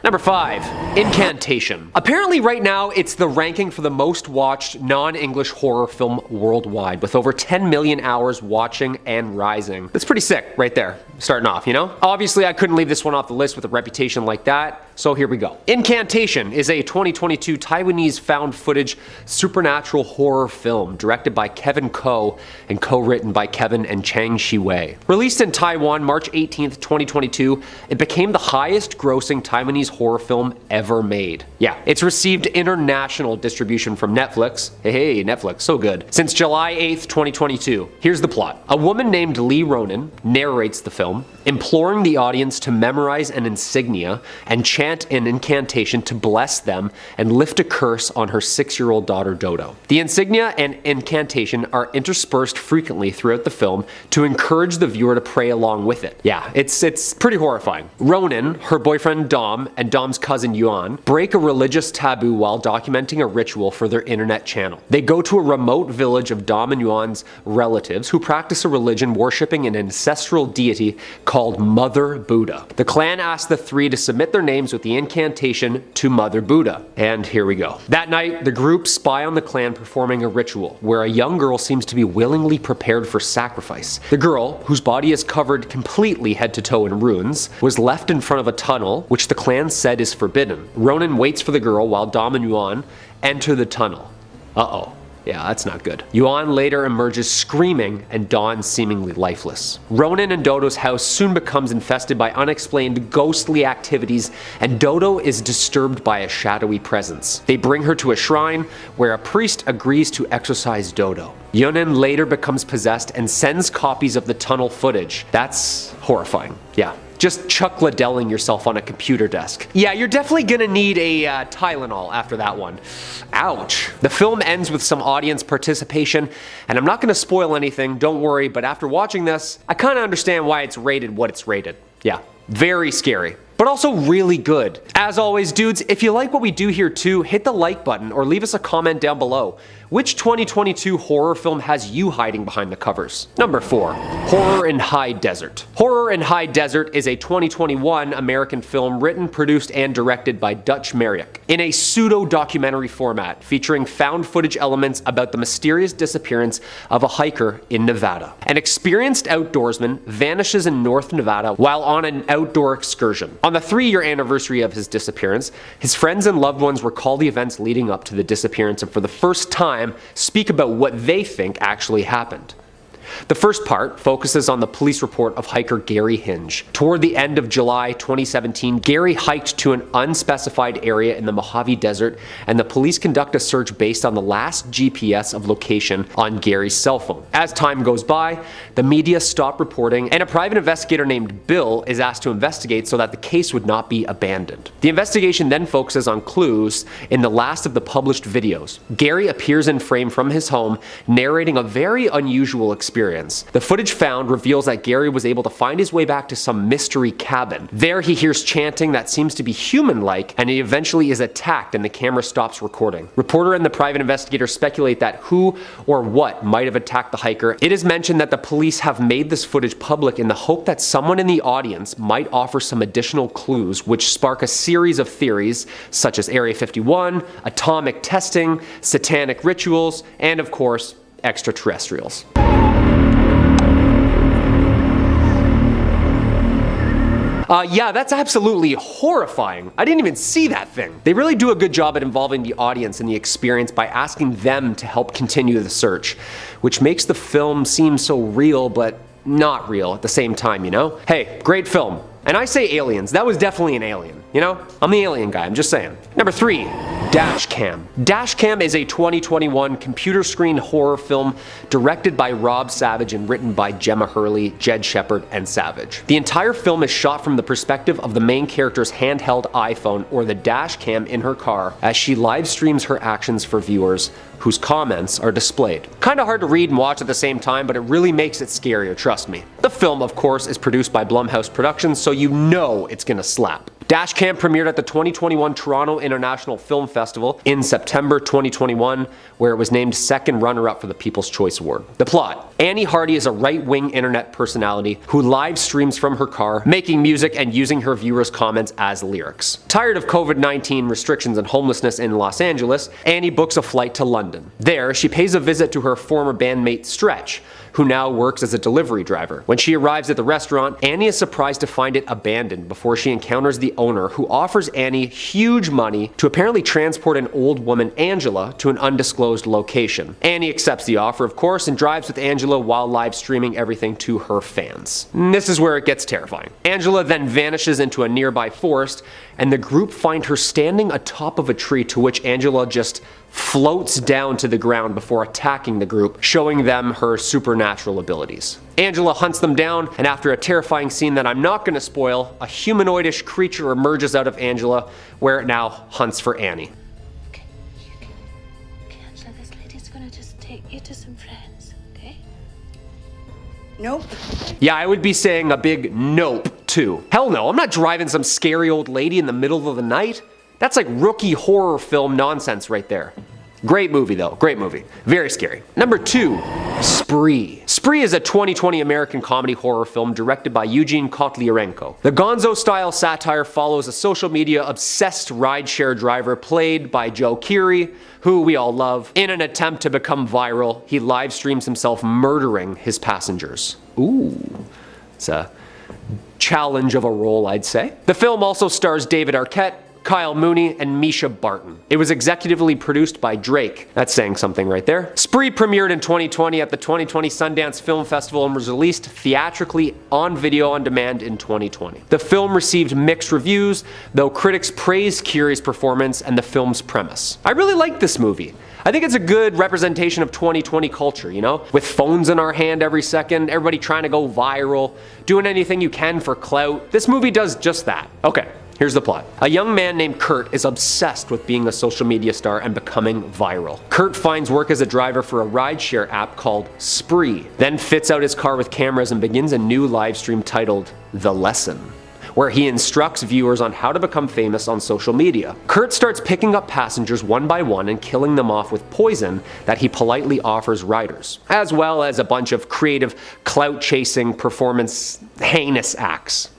Number 5. Incantation. Apparently right now it's the ranking for the most watched non-English horror film worldwide, with over 10 million hours watching and rising. That's pretty sick right there, starting off, you know? Obviously I couldn't leave this one off the list with a reputation like that, so here we go. Incantation is a 2022 Taiwanese found footage supernatural horror film directed by Kevin Ko and co-written by Kevin and Chang Shi-wei. Released in Taiwan March 18th, 2022, it became the highest grossing Taiwanese horror film ever made. Yeah, it's received international distribution from Netflix. Hey, Netflix, so good. Since July 8th, 2022. Here's the plot. A woman named Lee Ronan narrates the film, imploring the audience to memorize an insignia and chant an incantation to bless them and lift a curse on her 6-year-old daughter Dodo. The insignia and incantation are interspersed frequently throughout the film to encourage the viewer to pray along with it. Yeah, it's pretty horrifying. Ronan, her boyfriend Dom, and Dom's cousin Yuan break a religious taboo while documenting a ritual for their internet channel. They go to a remote village of Dom and Yuan's relatives who practice a religion worshipping an ancestral deity called Mother Buddha. The clan asks the three to submit their names with the incantation to Mother Buddha. And here we go. That night, the group spy on the clan performing a ritual where a young girl seems to be willingly prepared for sacrifice. The girl, whose body is covered completely head to toe in runes, was left in front of a tunnel which the clan said is forbidden. Ronan waits for the girl while Dom and Yuan enter the tunnel. Uh-oh. Yeah, that's not good. Yuan later emerges screaming and Dawn seemingly lifeless. Ronan and Dodo's house soon becomes infested by unexplained ghostly activities, and Dodo is disturbed by a shadowy presence. They bring her to a shrine where a priest agrees to exorcise Dodo. Yunan later becomes possessed and sends copies of the tunnel footage. That's horrifying. Yeah. Just Chuck Liddelling yourself on a computer desk. Yeah, you're definitely gonna need a Tylenol after that one. Ouch. The film ends with some audience participation, and I'm not gonna spoil anything, don't worry, but after watching this, I kinda understand why it's rated what it's rated. Yeah, very scary, but also really good. As always, dudes, if you like what we do here too, hit the like button or leave us a comment down below. Which 2022 horror film has you hiding behind the covers? Number 4. Horror in High Desert. Horror in High Desert is a 2021 American film written, produced, and directed by Dutch Merrick in a pseudo-documentary format featuring found footage elements about the mysterious disappearance of a hiker in Nevada. An experienced outdoorsman vanishes in North Nevada while on an outdoor excursion. On the 3-year anniversary of his disappearance, his friends and loved ones recall the events leading up to the disappearance and for the first time speak about what they think actually happened. The first part focuses on the police report of hiker Gary Hinge. Toward the end of July 2017, Gary hiked to an unspecified area in the Mojave Desert, and the police conduct a search based on the last GPS of location on Gary's cell phone. As time goes by, the media stop reporting, and a private investigator named Bill is asked to investigate so that the case would not be abandoned. The investigation then focuses on clues in the last of the published videos. Gary appears in frame from his home, narrating a very unusual experience. The footage found reveals that Gary was able to find his way back to some mystery cabin. There he hears chanting that seems to be human-like, and he eventually is attacked and the camera stops recording. Reporter and the private investigator speculate that who or what might have attacked the hiker. It is mentioned that the police have made this footage public in the hope that someone in the audience might offer some additional clues, which spark a series of theories such as Area 51, atomic testing, satanic rituals, and of course, extraterrestrials. Yeah, that's absolutely horrifying. I didn't even see that thing. They really do a good job at involving the audience in the experience by asking them to help continue the search, which makes the film seem so real but not real at the same time, you know? Hey, great film. And I say aliens, that was definitely an alien, you know? I'm the alien guy, I'm just saying. Number 3, Dashcam. Dashcam is a 2021 computer screen horror film directed by Rob Savage and written by Gemma Hurley, Jed Shepard, and Savage. The entire film is shot from the perspective of the main character's handheld iPhone or the Dashcam in her car as she live streams her actions for viewers whose comments are displayed. Kinda hard to read and watch at the same time, but it really makes it scarier, trust me. The film, of course, is produced by Blumhouse Productions, so you know it's gonna slap. Dashcam premiered at the 2021 Toronto International Film Festival in September 2021, where it was named second runner-up for the People's Choice Award. The plot. Annie Hardy is a right-wing internet personality who live streams from her car, making music and using her viewers' comments as lyrics. Tired of COVID-19 restrictions and homelessness in Los Angeles, Annie books a flight to London. There, she pays a visit to her former bandmate Stretch, who now works as a delivery driver. When she arrives at the restaurant, Annie is surprised to find it abandoned before she encounters the owner, who offers Annie huge money to apparently transport an old woman, Angela, to an undisclosed location. Annie accepts the offer, of course, and drives with Angela while live streaming everything to her fans. And this is where it gets terrifying. Angela then vanishes into a nearby forest, and the group find her standing atop of a tree, to which Angela just floats down to the ground before attacking the group, showing them her supernatural abilities. Angela hunts them down, and after a terrifying scene that I'm not going to spoil, a humanoidish creature emerges out of Angela, where it now hunts for Annie. Okay, Angela, this lady's gonna just take you to some friends, okay? Nope. Yeah, I would be saying a big nope, too. Hell no, I'm not driving some scary old lady in the middle of the night. That's like rookie horror film nonsense right there. Great movie though, great movie. Very scary. Number 2, Spree. Spree is a 2020 American comedy horror film directed by Eugene Kotlyarenko. The gonzo-style satire follows a social media obsessed rideshare driver played by Joe Keery, who we all love. In an attempt to become viral, he live streams himself murdering his passengers. Ooh, it's a challenge of a role, I'd say. The film also stars David Arquette, Kyle Mooney, and Misha Barton. It was executively produced by Drake. That's saying something right there. Spree premiered in 2020 at the 2020 Sundance Film Festival and was released theatrically on video on demand in 2020. The film received mixed reviews, though critics praised Keery's performance and the film's premise. I really like this movie. I think it's a good representation of 2020 culture, you know? With phones in our hand every second, everybody trying to go viral, doing anything you can for clout. This movie does just that. Okay. Here's the plot. A young man named Kurt is obsessed with being a social media star and becoming viral. Kurt finds work as a driver for a rideshare app called Spree, then fits out his car with cameras and begins a new live stream titled The Lesson, where he instructs viewers on how to become famous on social media. Kurt starts picking up passengers one by one and killing them off with poison that he politely offers riders, as well as a bunch of creative clout-chasing performance heinous acts.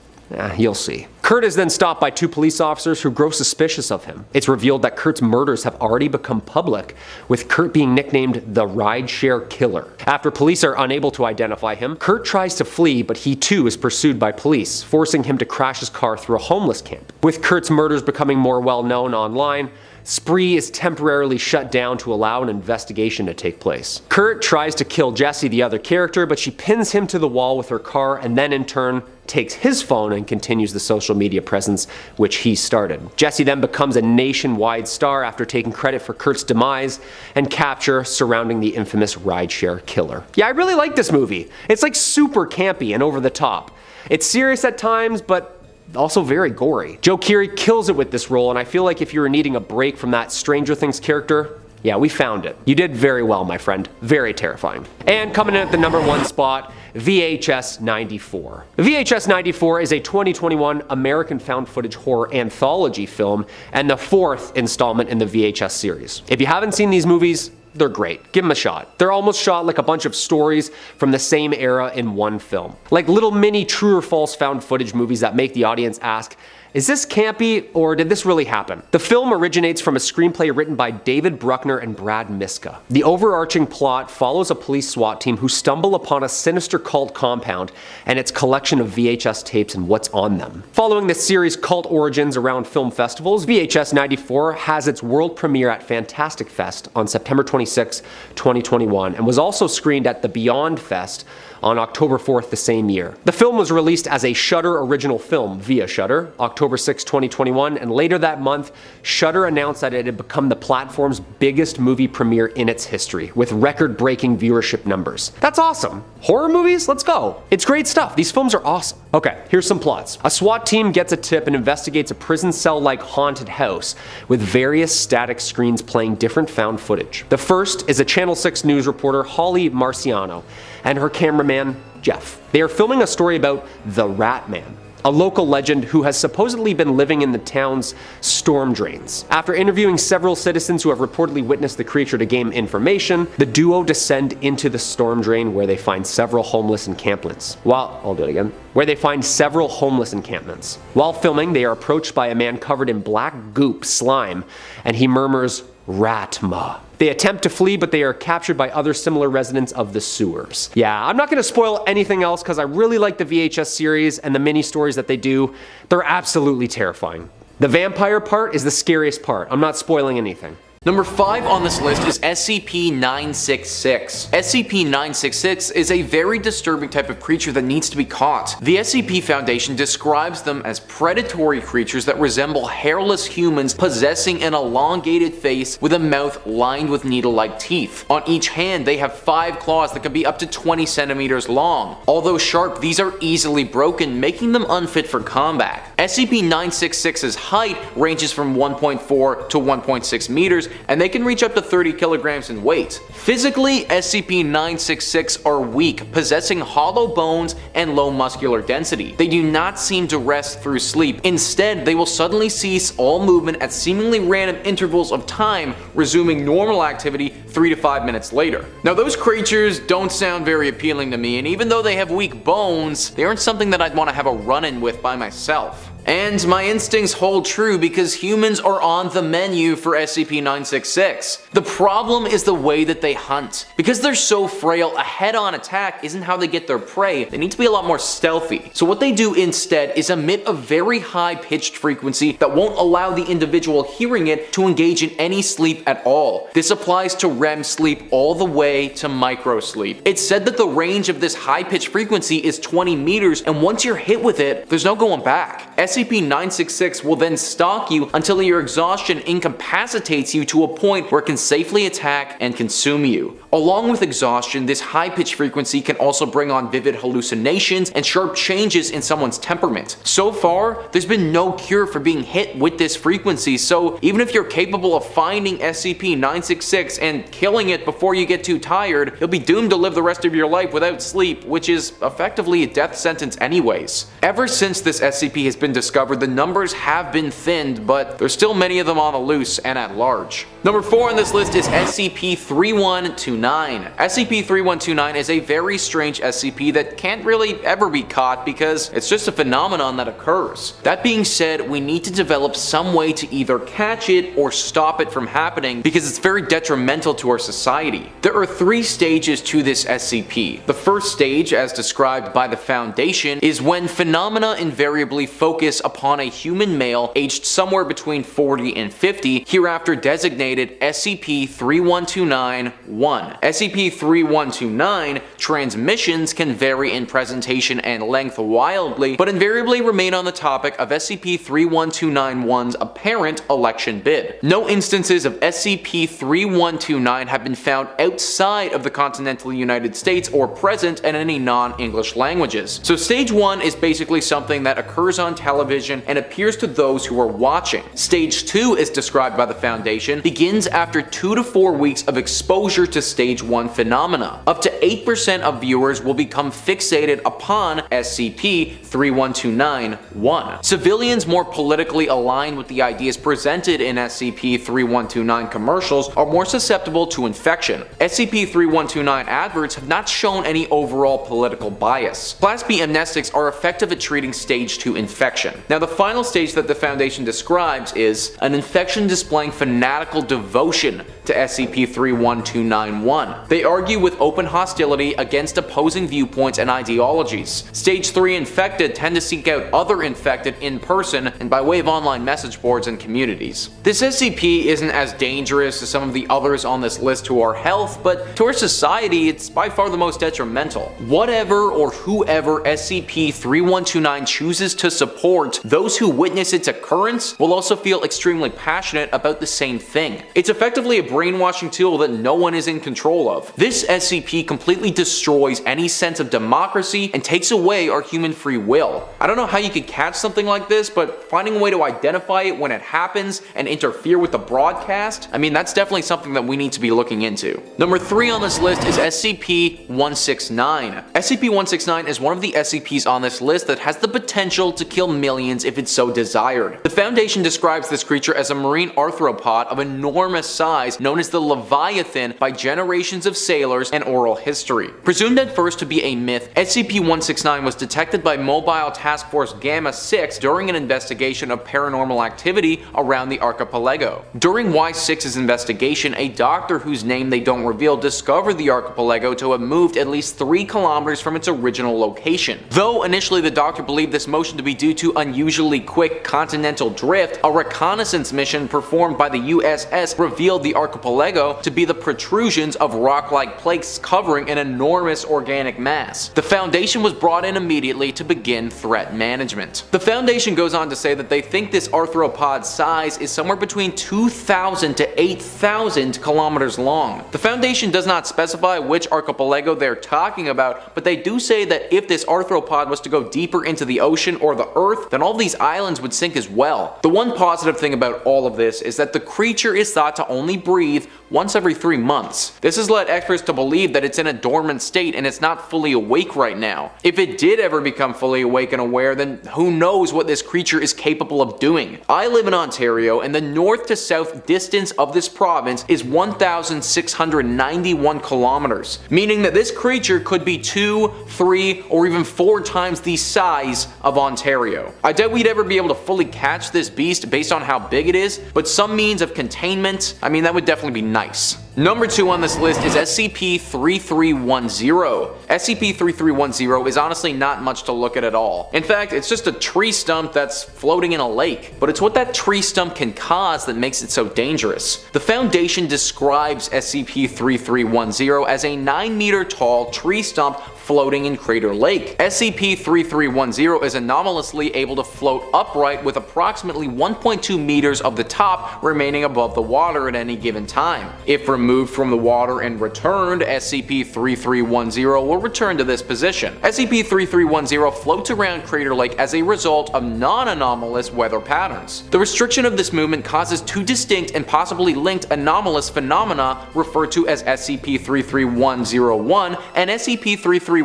You'll see. Kurt is then stopped by 2 police officers who grow suspicious of him. It's revealed that Kurt's murders have already become public, with Kurt being nicknamed the Rideshare Killer. After police are unable to identify him, Kurt tries to flee, but he too is pursued by police, forcing him to crash his car through a homeless camp. With Kurt's murders becoming more well known online, Spree is temporarily shut down to allow an investigation to take place. Kurt tries to kill Jessie, the other character, but she pins him to the wall with her car and then in turn takes his phone and continues the social media presence which he started. Jessie then becomes a nationwide star after taking credit for Kurt's demise and capture surrounding the infamous rideshare killer. Yeah, I really like this movie. It's like super campy and over the top. It's serious at times, but also very gory. Joe Keery kills it with this role, and I feel like if you were needing a break from that Stranger Things character, yeah, we found it. You did very well, my friend. Very terrifying. And coming in at the number 1 spot, VHS 94. VHS 94 is a 2021 American found footage horror anthology film and the 4th installment in the VHS series. If you haven't seen these movies, they're great. Give them a shot. They're almost shot like a bunch of stories from the same era in one film. Like little mini true or false found footage movies that make the audience ask, is this campy or did this really happen? The film originates from a screenplay written by David Bruckner and Brad Miska. The overarching plot follows a police SWAT team who stumble upon a sinister cult compound and its collection of VHS tapes and what's on them. Following this series' cult origins around film festivals, VHS 94 has its world premiere at Fantastic Fest on September 26, 2021 and was also screened at the Beyond Fest on October 4th the same year. The film was released as a Shudder original film via Shudder, October 6, 2021, and later that month, Shudder announced that it had become the platform's biggest movie premiere in its history, with record-breaking viewership numbers. That's awesome. Horror movies? Let's go. It's great stuff. These films are awesome. Okay, here's some plots. A SWAT team gets a tip and investigates a prison cell-like haunted house with various static screens playing different found footage. The first is a Channel 6 news reporter, Holly Marciano, and her cameraman, Jeff. They are filming a story about the Rat Man, a local legend who has supposedly been living in the town's storm drains. After interviewing several citizens who have reportedly witnessed the creature to gain information, the duo descend into the storm drain where they find several homeless encampments. Where they find several homeless encampments. While filming, they are approached by a man covered in black goop slime, and he murmurs, "Ratma." They attempt to flee, but they are captured by other similar residents of the sewers. Yeah, I'm not gonna spoil anything else because I really like the VHS series and the mini stories that they do. They're absolutely terrifying. The vampire part is the scariest part. I'm not spoiling anything. Number 5 on this list is SCP-966. SCP-966 is a very disturbing type of creature that needs to be caught. The SCP Foundation describes them as predatory creatures that resemble hairless humans possessing an elongated face with a mouth lined with needle-like teeth. On each hand, they have 5 claws that can be up to 20 centimeters long. Although sharp, these are easily broken, making them unfit for combat. SCP-966's height ranges from 1.4 to 1.6 meters, and they can reach up to 30 kilograms in weight. Physically, SCP-966 are weak, possessing hollow bones and low muscular density. They do not seem to rest through sleep. Instead, they will suddenly cease all movement at seemingly random intervals of time, resuming normal activity 3 to 5 minutes later. Now, those creatures don't sound very appealing to me, and even though they have weak bones, they aren't something that I'd want to have a run-in with by myself. And my instincts hold true because humans are on the menu for SCP-966. The problem is the way that they hunt. Because they're so frail, a head-on attack isn't how they get their prey. They need to be a lot more stealthy. So what they do instead is emit a very high-pitched frequency that won't allow the individual hearing it to engage in any sleep at all. This applies to REM sleep all the way to microsleep. It's said that the range of this high-pitched frequency is 20 meters, and once you're hit with it, there's no going back. SCP-966 will then stalk you until your exhaustion incapacitates you to a point where it can safely attack and consume you. Along with exhaustion, this high-pitched frequency can also bring on vivid hallucinations and sharp changes in someone's temperament. So far, there's been no cure for being hit with this frequency, so even if you're capable of finding SCP-966 and killing it before you get too tired, you'll be doomed to live the rest of your life without sleep, which is effectively a death sentence anyways. Ever since this SCP has been discovered, the numbers have been thinned, but there's still many of them on the loose and at large. Number 4 on this list is SCP-3129. SCP-3129 is a very strange SCP that can't really ever be caught because it's just a phenomenon that occurs. That being said, we need to develop some way to either catch it or stop it from happening because it's very detrimental to our society. There are 3 stages to this SCP. The first stage, as described by the Foundation, is when phenomena invariably focus upon a human male aged somewhere between 40 and 50, hereafter designated SCP-3129-1. SCP-3129 transmissions can vary in presentation and length wildly, but invariably remain on the topic of SCP-3129-1's apparent election bid. No instances of SCP-3129 have been found outside of the continental United States or present in any non-English languages. So stage 1 is basically something that occurs on television and appears to those who are watching. Stage 2, as described by the Foundation, begins after 2 to 4 weeks of exposure to stage 1 phenomena. Up to 8% of viewers will become fixated upon SCP-3129-1. Civilians more politically aligned with the ideas presented in SCP-3129 commercials are more susceptible to infection. SCP-3129 adverts have not shown any overall political bias. Class B amnestics are effective at treating stage 2 infection. Now, the final stage that the Foundation describes is an infection displaying fanatical devotion to SCP-3129-1. They argue with open hostility against opposing viewpoints and ideologies. Stage 3 infected tend to seek out other infected in person and by way of online message boards and communities. This SCP isn't as dangerous as some of the others on this list to our health, but to our society, it's by far the most detrimental. Whatever or whoever SCP-3129 chooses to support report, those who witness its occurrence will also feel extremely passionate about the same thing. It's effectively a brainwashing tool that no one is in control of. This SCP completely destroys any sense of democracy and takes away our human free will. I don't know how you could catch something like this, but finding a way to identify it when it happens and interfere with the broadcast, I mean, that's definitely something that we need to be looking into. Number 3 on this list is SCP-169. SCP-169 is one of the SCPs on this list that has the potential to kill millions if it's so desired. The Foundation describes this creature as a marine arthropod of enormous size known as the Leviathan by generations of sailors and oral history. Presumed at first to be a myth, SCP-169 was detected by Mobile Task Force Gamma-6 during an investigation of paranormal activity around the archipelago. During Y-6's investigation, a doctor whose name they don't reveal discovered the archipelago to have moved at least 3 kilometers from its original location. Though initially the doctor believed this motion to be due to unusually quick continental drift, a reconnaissance mission performed by the USS revealed the archipelago to be the protrusions of rock-like plates covering an enormous organic mass. The Foundation was brought in immediately to begin threat management. The Foundation goes on to say that they think this arthropod's size is somewhere between 2,000 to 8,000 kilometers long. The Foundation does not specify which archipelago they're talking about, but they do say that if this arthropod was to go deeper into the ocean or the earth, then all these islands would sink as well. The one positive thing about all of this is that the creature is thought to only breathe once every 3 months. This has led experts to believe that it's in a dormant state and it's not fully awake right now. If it did ever become fully awake and aware, then who knows what this creature is capable of doing. I live in Ontario, and the north to south distance of this province is 1,691 kilometers, meaning that this creature could be 2, 3, or even 4 times the size of Ontario. I doubt we'd ever be able to fully catch this beast based on how big it is, but some means of containment, I mean, that would definitely be nice. Number 2 on this list is SCP-3310. SCP-3310 is honestly not much to look at all. In fact, it's just a tree stump that's floating in a lake. But it's what that tree stump can cause that makes it so dangerous. The Foundation describes SCP-3310 as a 9-meter tall tree stump floating in Crater Lake. SCP-3310 is anomalously able to float upright with approximately 1.2 meters of the top remaining above the water at any given time. If removed from the water and returned, SCP-3310 will return to this position. SCP-3310 floats around Crater Lake as a result of non-anomalous weather patterns. The restriction of this movement causes 2 distinct and possibly linked anomalous phenomena referred to as SCP-33101 and SCP-33102.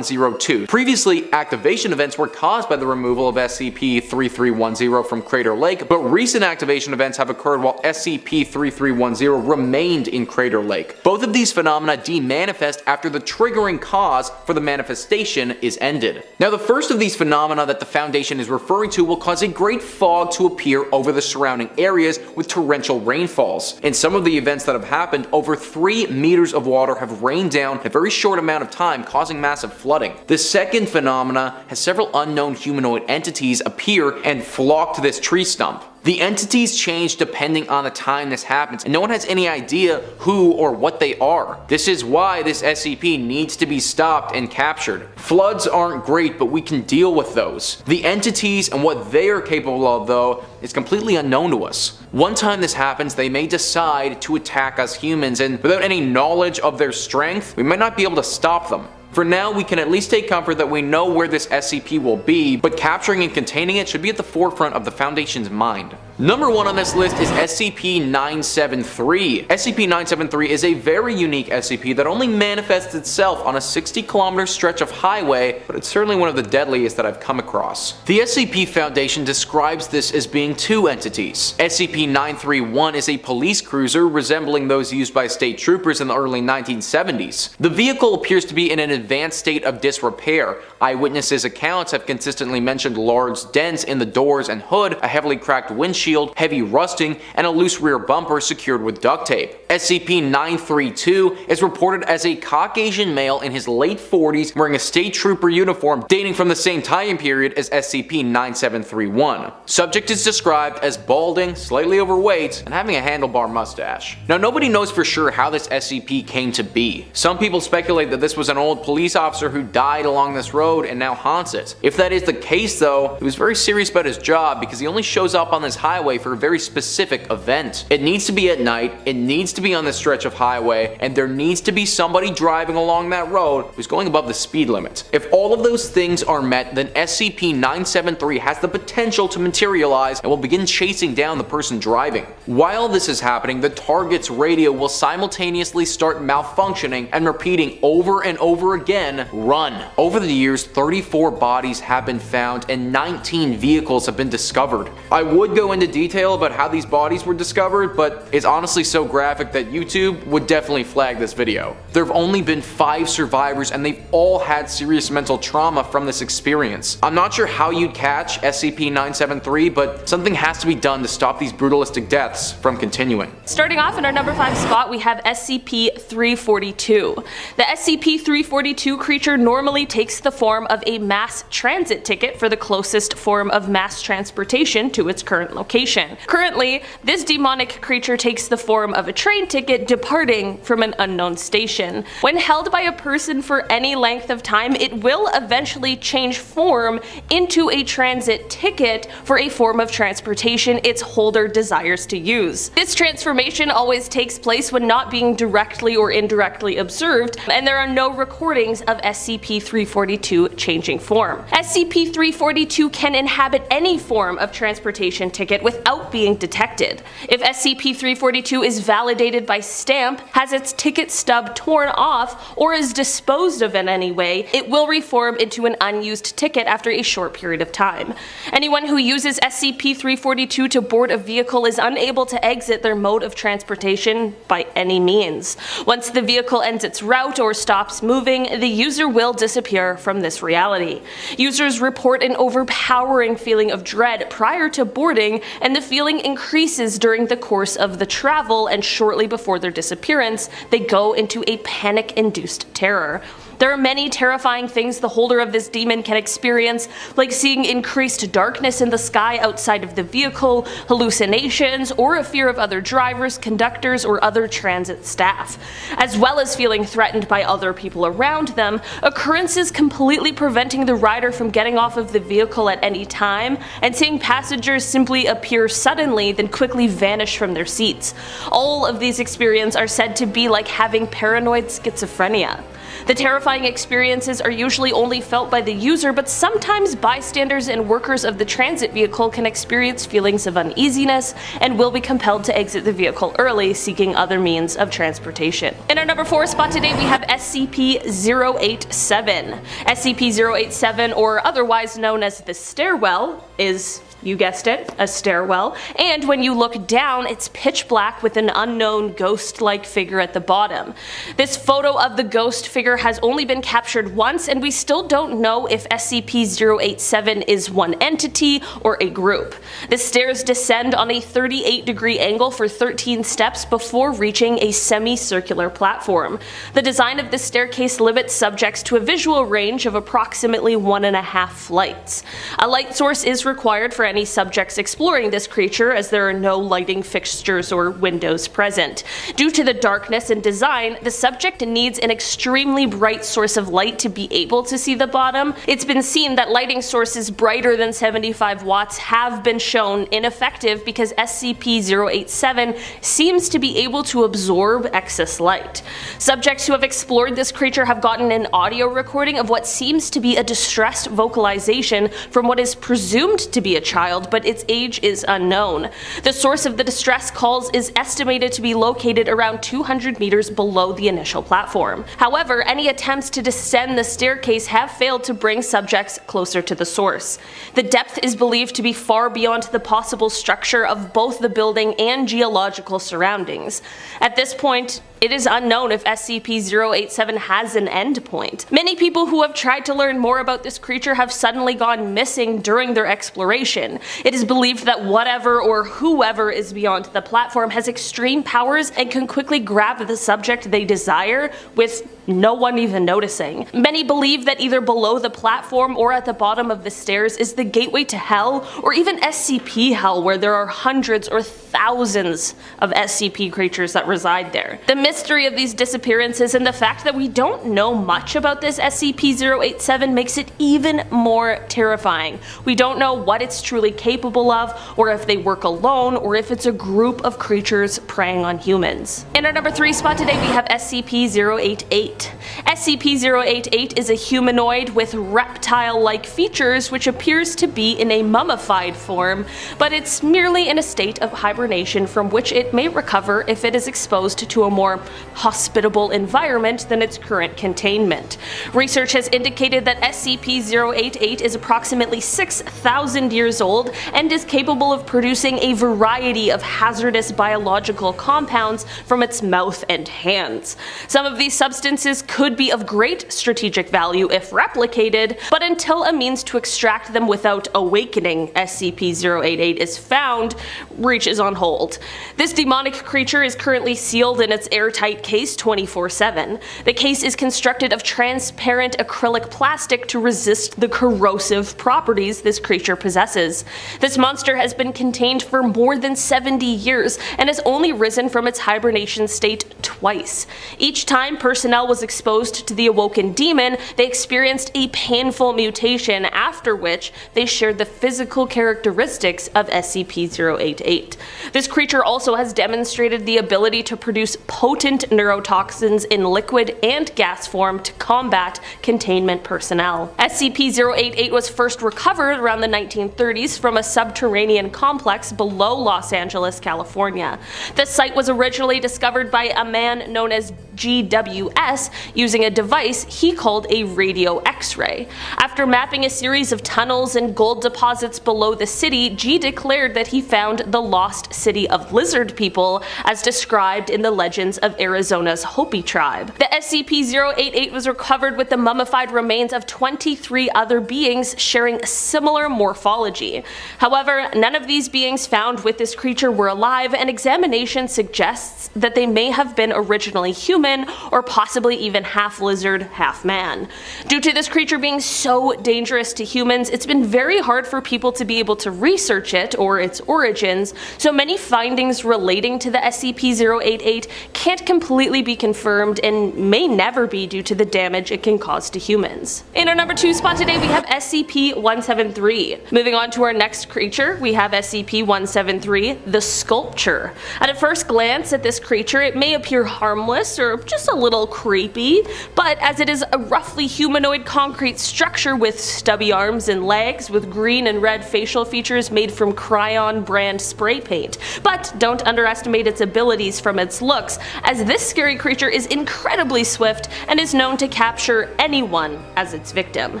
Previously, activation events were caused by the removal of SCP-3310 from Crater Lake, but recent activation events have occurred while SCP-3310 remained in Crater Lake. Both of these phenomena demanifest after the triggering cause for the manifestation is ended. Now, the first of these phenomena that the Foundation is referring to will cause a great fog to appear over the surrounding areas with torrential rainfalls. In some of the events that have happened, over 3 meters of water have rained down in a very short amount of time, causing massive flooding. The second phenomena has several unknown humanoid entities appear and flock to this tree stump. The entities change depending on the time this happens, and no one has any idea who or what they are. This is why this SCP needs to be stopped and captured. Floods aren't great, but we can deal with those. The entities and what they are capable of, though, is completely unknown to us. One time this happens, they may decide to attack us humans, and without any knowledge of their strength, we might not be able to stop them. For now, we can at least take comfort that we know where this SCP will be, but capturing and containing it should be at the forefront of the Foundation's mind. Number 1 on this list is SCP-973. SCP-973 is a very unique SCP that only manifests itself on a 60-kilometer stretch of highway, but it's certainly one of the deadliest that I've come across. The SCP Foundation describes this as being 2 entities. SCP-931 is a police cruiser resembling those used by state troopers in the early 1970s. The vehicle appears to be in an advanced state of disrepair. Eyewitnesses' accounts have consistently mentioned large dents in the doors and hood, a heavily cracked windshield, windshield, heavy rusting, and a loose rear bumper secured with duct tape. SCP-932 is reported as a Caucasian male in his late 40s wearing a state trooper uniform dating from the same time period as SCP-9731. Subject is described as balding, slightly overweight, and having a handlebar mustache. Now, nobody knows for sure how this SCP came to be. Some people speculate that this was an old police officer who died along this road and now haunts it. If that is the case though, he was very serious about his job because he only shows up on this highway for a very specific event. It needs to be at night, it needs to be on this stretch of highway, and there needs to be somebody driving along that road who's going above the speed limit. If all of those things are met, then SCP-973 has the potential to materialize and will begin chasing down the person driving. While this is happening, the target's radio will simultaneously start malfunctioning and repeating over and over again, "Run." Over the years, 34 bodies have been found and 19 vehicles have been discovered. I would go into detail about how these bodies were discovered, but it's honestly so graphic that YouTube would definitely flag this video. There have only been 5 survivors and they've all had serious mental trauma from this experience. I'm not sure how you'd catch SCP-973, but something has to be done to stop these brutalistic deaths from continuing. Starting off in our number 5 spot, we have SCP-342. The SCP-342 creature normally takes the form of a mass transit ticket for the closest form of mass transportation to its current location. Currently, this demonic creature takes the form of a train ticket departing from an unknown station. When held by a person for any length of time, it will eventually change form into a transit ticket for a form of transportation its holder desires to use. This transformation always takes place when not being directly or indirectly observed, and there are no recordings of SCP-342 changing form. SCP-342 can inhabit any form of transportation ticket without being detected. If SCP-342 is validated by stamp, has its ticket stub torn off, or is disposed of in any way, it will reform into an unused ticket after a short period of time. Anyone who uses SCP-342 to board a vehicle is unable to exit their mode of transportation by any means. Once the vehicle ends its route or stops moving, the user will disappear from this reality. Users report an overpowering feeling of dread prior to boarding, and the feeling increases during the course of the travel, and shortly before their disappearance, they go into a panic-induced terror. There are many terrifying things the holder of this demon can experience, like seeing increased darkness in the sky outside of the vehicle, hallucinations, or a fear of other drivers, conductors, or other transit staff. As well as feeling threatened by other people around them, occurrences completely preventing the rider from getting off of the vehicle at any time, and seeing passengers simply appear suddenly then quickly vanish from their seats. All of these experiences are said to be like having paranoid schizophrenia. The terrifying experiences are usually only felt by the user, but sometimes bystanders and workers of the transit vehicle can experience feelings of uneasiness and will be compelled to exit the vehicle early, seeking other means of transportation. In our number 4 spot today, we have SCP-087. SCP-087, or otherwise known as the Stairwell, is, you guessed it, a stairwell, and when you look down, it's pitch black with an unknown ghost-like figure at the bottom. This photo of the ghost figure has only been captured once, and we still don't know if SCP-087 is one entity or a group. The stairs descend on a 38-degree angle for 13 steps before reaching a semicircular platform. The design of this staircase limits subjects to a visual range of approximately 1.5 flights. A light source is required for any subjects exploring this creature, as there are no lighting fixtures or windows present. Due to the darkness and design, the subject needs an extremely bright source of light to be able to see the bottom. It's been seen that lighting sources brighter than 75 watts have been shown ineffective because SCP-087 seems to be able to absorb excess light. Subjects who have explored this creature have gotten an audio recording of what seems to be a distressed vocalization from what is presumed to be a child, but its age is unknown. The source of the distress calls is estimated to be located around 200 meters below the initial platform. However, any attempts to descend the staircase have failed to bring subjects closer to the source. The depth is believed to be far beyond the possible structure of both the building and geological surroundings. At this point, It is unknown if SCP-087 has an endpoint. Many people who have tried to learn more about this creature have suddenly gone missing during their exploration. It is believed that whatever or whoever is beyond the platform has extreme powers and can quickly grab the subject they desire with no one even noticing. Many believe that either below the platform or at the bottom of the stairs is the gateway to hell, or even SCP hell, where there are hundreds or thousands of SCP creatures that reside there. The mystery of these disappearances and the fact that we don't know much about this SCP-087 makes it even more terrifying. We don't know what it's truly capable of, or if they work alone, or if it's a group of creatures preying on humans. In our number 3 spot today we have SCP-088. SCP-088 is a humanoid with reptile-like features which appears to be in a mummified form, but it's merely in a state of hibernation from which it may recover if it is exposed to a more hospitable environment than its current containment. Research has indicated that SCP-088 is approximately 6,000 years old and is capable of producing a variety of hazardous biological compounds from its mouth and hands. Some of these substances could be of great strategic value if replicated, but until a means to extract them without awakening SCP-088 is found, research is on hold. This demonic creature is currently sealed in its airtight case 24/7. The case is constructed of transparent acrylic plastic to resist the corrosive properties this creature possesses. This monster has been contained for more than 70 years and has only risen from its hibernation state twice. Each time personnel was exposed to the awoken demon, they experienced a painful mutation, after which they shared the physical characteristics of SCP-088. This creature also has demonstrated the ability to produce potent neurotoxins in liquid and gas form to combat containment personnel. SCP-088 was first recovered around the 1930s from a subterranean complex below Los Angeles, California. The site was originally discovered by a man known as GWS using a device he called a radio X-ray. After mapping a series of tunnels and gold deposits below the city, G declared that he found the lost city of lizard people as described in the legends of Arizona's Hopi tribe. The SCP-088 was recovered with the mummified remains of 23 other beings sharing a similar morphology. However, none of these beings found with this creature were alive, and examination suggests that they may have been originally human or possibly even half lizard, half man. Due to this creature being so dangerous to humans, it's been very hard for people to be able to research it or its origins, so many findings relating to the SCP-088 can't completely be confirmed and may never be due to the damage it can cause to humans. In our number 2 spot today we have SCP-173. Moving on to our next creature, we have SCP-173, the Sculpture. At a first glance at this creature, it may appear harmless or just a little creepy, but as it is a roughly humanoid concrete structure with stubby arms and legs with green and red facial features made from Cryon brand spray paint. But don't underestimate its abilities from its looks, as this scary creature is incredibly swift and is known to capture anyone as its victim.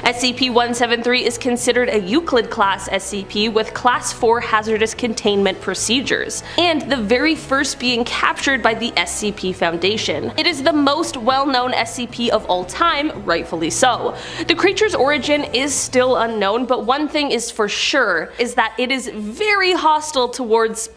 SCP-173 is considered a Euclid class SCP with Class 4 hazardous containment procedures, and the very first being captured by the SCP Foundation. It is the most well-known SCP of all time, rightfully so. The creature's origin is still unknown, but one thing is for sure is that it is very hostile towards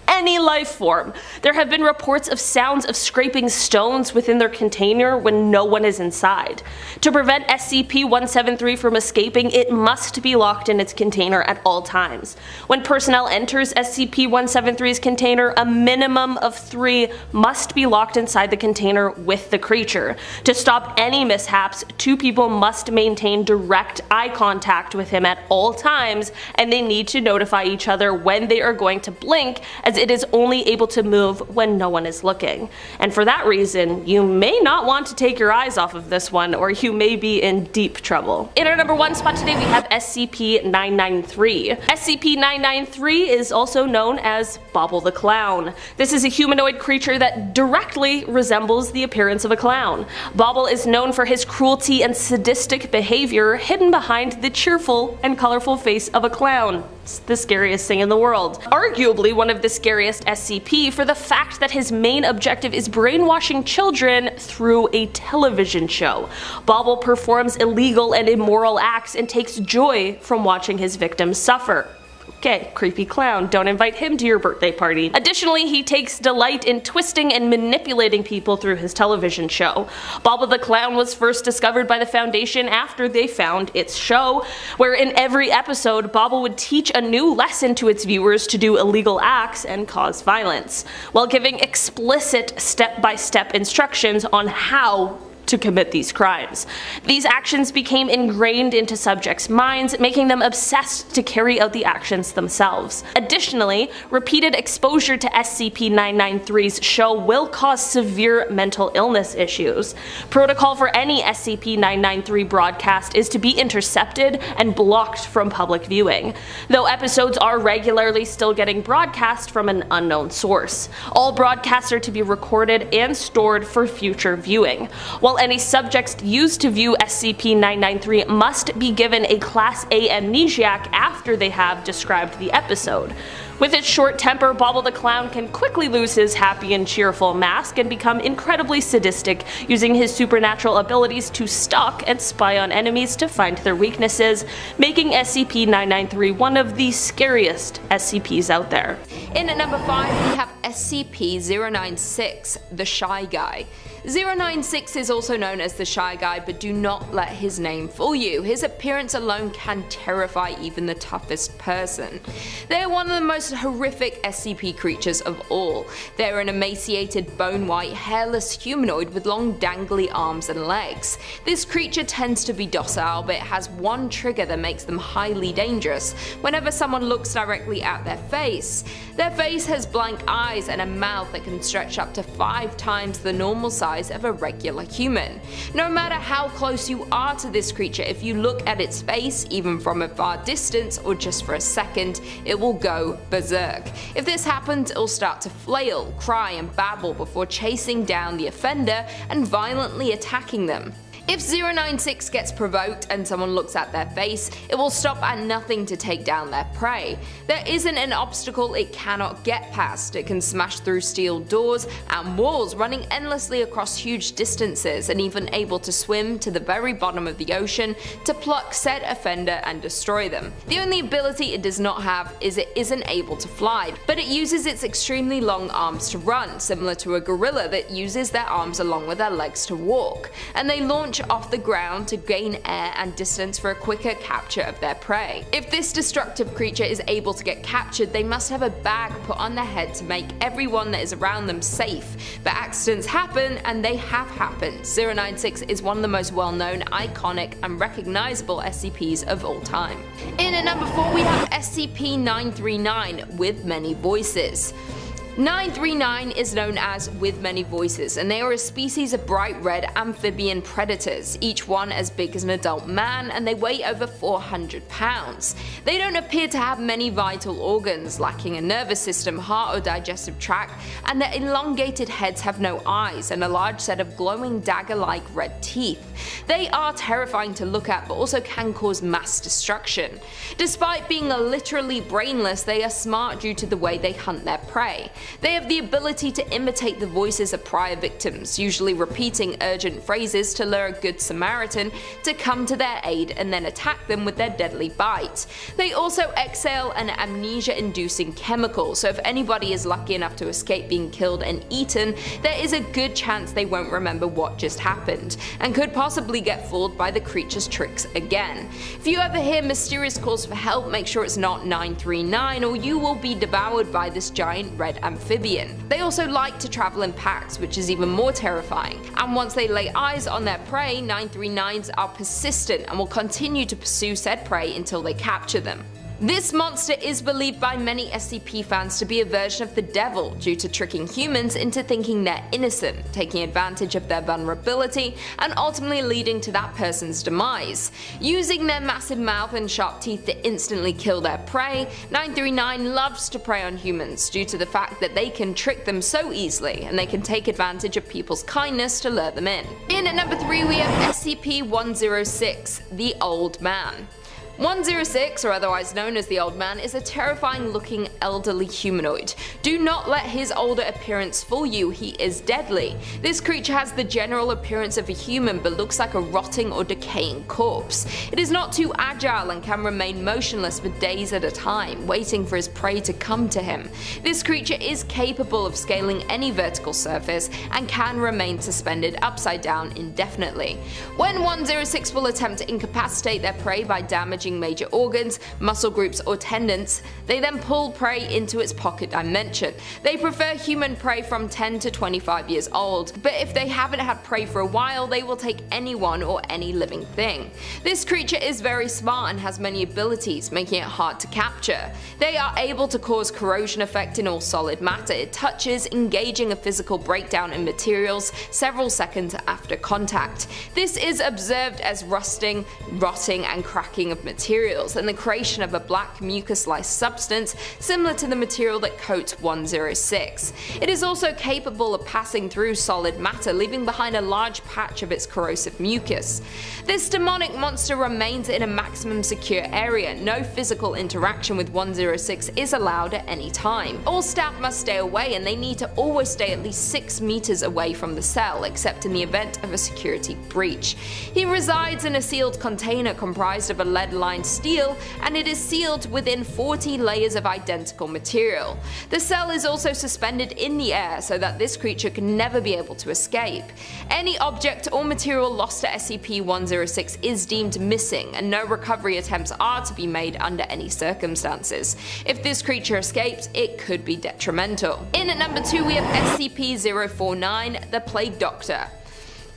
any life form. There have been reports of sounds of scraping stones within their container when no one is inside. To prevent SCP-173 from escaping, it must be locked in its container at all times. When personnel enters SCP-173's container, a minimum of 3 must be locked inside the container with the creature. To stop any mishaps, 2 people must maintain direct eye contact with him at all times, and they need to notify each other when they are going to blink, as it is only able to move when no one is looking. And for that reason, you may not want to take your eyes off of this one, or you may be in deep trouble. In our number 1 spot today we have SCP-993. SCP-993 is also known as Bobble the Clown. This is a humanoid creature that directly resembles the appearance of a clown. Bobble is known for his cruelty and sadistic behavior hidden behind the cheerful and colorful face of a clown. It's the scariest thing in the world. Arguably one of the scariest SCP for the fact that his main objective is brainwashing children through a television show. Bobble performs illegal and immoral acts and takes joy from watching his victims suffer. Okay, creepy clown, don't invite him to your birthday party. Additionally, he takes delight in twisting and manipulating people through his television show. Bobble the Clown was first discovered by the Foundation after they found its show, where in every episode, Bobble would teach a new lesson to its viewers to do illegal acts and cause violence, while giving explicit step-by-step instructions on how to commit these crimes. These actions became ingrained into subjects' minds, making them obsessed to carry out the actions themselves. Additionally, repeated exposure to SCP-993's show will cause severe mental illness issues. Protocol for any SCP-993 broadcast is to be intercepted and blocked from public viewing, though episodes are regularly still getting broadcast from an unknown source. All broadcasts are to be recorded and stored for future viewing, while any subjects used to view SCP-993 must be given a Class A amnesiac after they have described the episode. With its short temper, Bobble the Clown can quickly lose his happy and cheerful mask and become incredibly sadistic, using his supernatural abilities to stalk and spy on enemies to find their weaknesses, making SCP-993 one of the scariest SCPs out there. In at number 5 we have SCP-096, the Shy Guy. 096 is also known as the Shy Guy, but do not let his name fool you. His appearance alone can terrify even the toughest person. They are one of the most horrific SCP creatures of all. They are an emaciated, bone-white, hairless humanoid with long dangly arms and legs. This creature tends to be docile, but it has one trigger that makes them highly dangerous: whenever someone looks directly at their face. Their face has blank eyes and a mouth that can stretch up to 5 times the normal size of a regular human. No matter how close you are to this creature, if you look at its face, even from a far distance or just for a second, it will go berserk. If this happens, it will start to flail, cry and babble before chasing down the offender and violently attacking them. If 096 gets provoked and someone looks at their face, it will stop at nothing to take down their prey. There isn't an obstacle it cannot get past. It can smash through steel doors and walls, running endlessly across huge distances, and even able to swim to the very bottom of the ocean to pluck said offender and destroy them. The only ability it does not have is it isn't able to fly, but it uses its extremely long arms to run, similar to a gorilla that uses their arms along with their legs to walk, and they launch off the ground to gain air and distance for a quicker capture of their prey. If this destructive creature is able to get captured, they must have a bag put on their head to make everyone that is around them safe. But accidents happen, and they have happened. 096 is one of the most well-known, iconic and recognizable SCPs of all time. In at number 4 we have SCP-939 with many voices. 939 is known as With Many Voices, and they are a species of bright red amphibian predators, each one as big as an adult man, and they weigh over 400 pounds. They don't appear to have many vital organs, lacking a nervous system, heart or digestive tract, and their elongated heads have no eyes and a large set of glowing dagger-like red teeth. They are terrifying to look at, but also can cause mass destruction. Despite being literally brainless, they are smart due to the way they hunt their prey. They have the ability to imitate the voices of prior victims, usually repeating urgent phrases to lure a good Samaritan to come to their aid and then attack them with their deadly bite. They also exhale an amnesia-inducing chemical, so if anybody is lucky enough to escape being killed and eaten, there is a good chance they won't remember what just happened, and could possibly get fooled by the creature's tricks again. If you ever hear mysterious calls for help, make sure it's not 939, or you will be devoured by this giant red amphibian. They also like to travel in packs, which is even more terrifying, and once they lay eyes on their prey, 939s are persistent and will continue to pursue said prey until they capture them. This monster is believed by many SCP fans to be a version of the devil due to tricking humans into thinking they're innocent, taking advantage of their vulnerability, and ultimately leading to that person's demise. Using their massive mouth and sharp teeth to instantly kill their prey, 939 loves to prey on humans due to the fact that they can trick them so easily, and they can take advantage of people's kindness to lure them in. In at number 3 we have SCP-106, the Old Man. 106, or otherwise known as the Old Man, is a terrifying looking elderly humanoid. Do not let his older appearance fool you, he is deadly. This creature has the general appearance of a human but looks like a rotting or decaying corpse. It is not too agile and can remain motionless for days at a time, waiting for his prey to come to him. This creature is capable of scaling any vertical surface and can remain suspended upside down indefinitely. When 106 will attempt to incapacitate their prey by damaging major organs, muscle groups, or tendons, they then pull prey into its pocket dimension. They prefer human prey from 10 to 25 years old, but if they haven't had prey for a while, they will take anyone or any living thing. This creature is very smart and has many abilities, making it hard to capture. They are able to cause corrosion effect in all solid matter it touches, engaging a physical breakdown in materials several seconds after contact. This is observed as rusting, rotting, and cracking of materials, and the creation of a black mucus-like substance similar to the material that coats 106. It is also capable of passing through solid matter, leaving behind a large patch of its corrosive mucus. This demonic monster remains in a maximum secure area. No physical interaction with 106 is allowed at any time. All staff must stay away, and they need to always stay at least 6 meters away from the cell, except in the event of a security breach. He resides in a sealed container comprised of a lead-lined steel, and it is sealed within 40 layers of identical material. The cell is also suspended in the air so that this creature can never be able to escape. Any object or material lost to SCP-106 is deemed missing, and no recovery attempts are to be made under any circumstances. If this creature escapes, it could be detrimental. In at number 2 we have SCP-049, the Plague Doctor.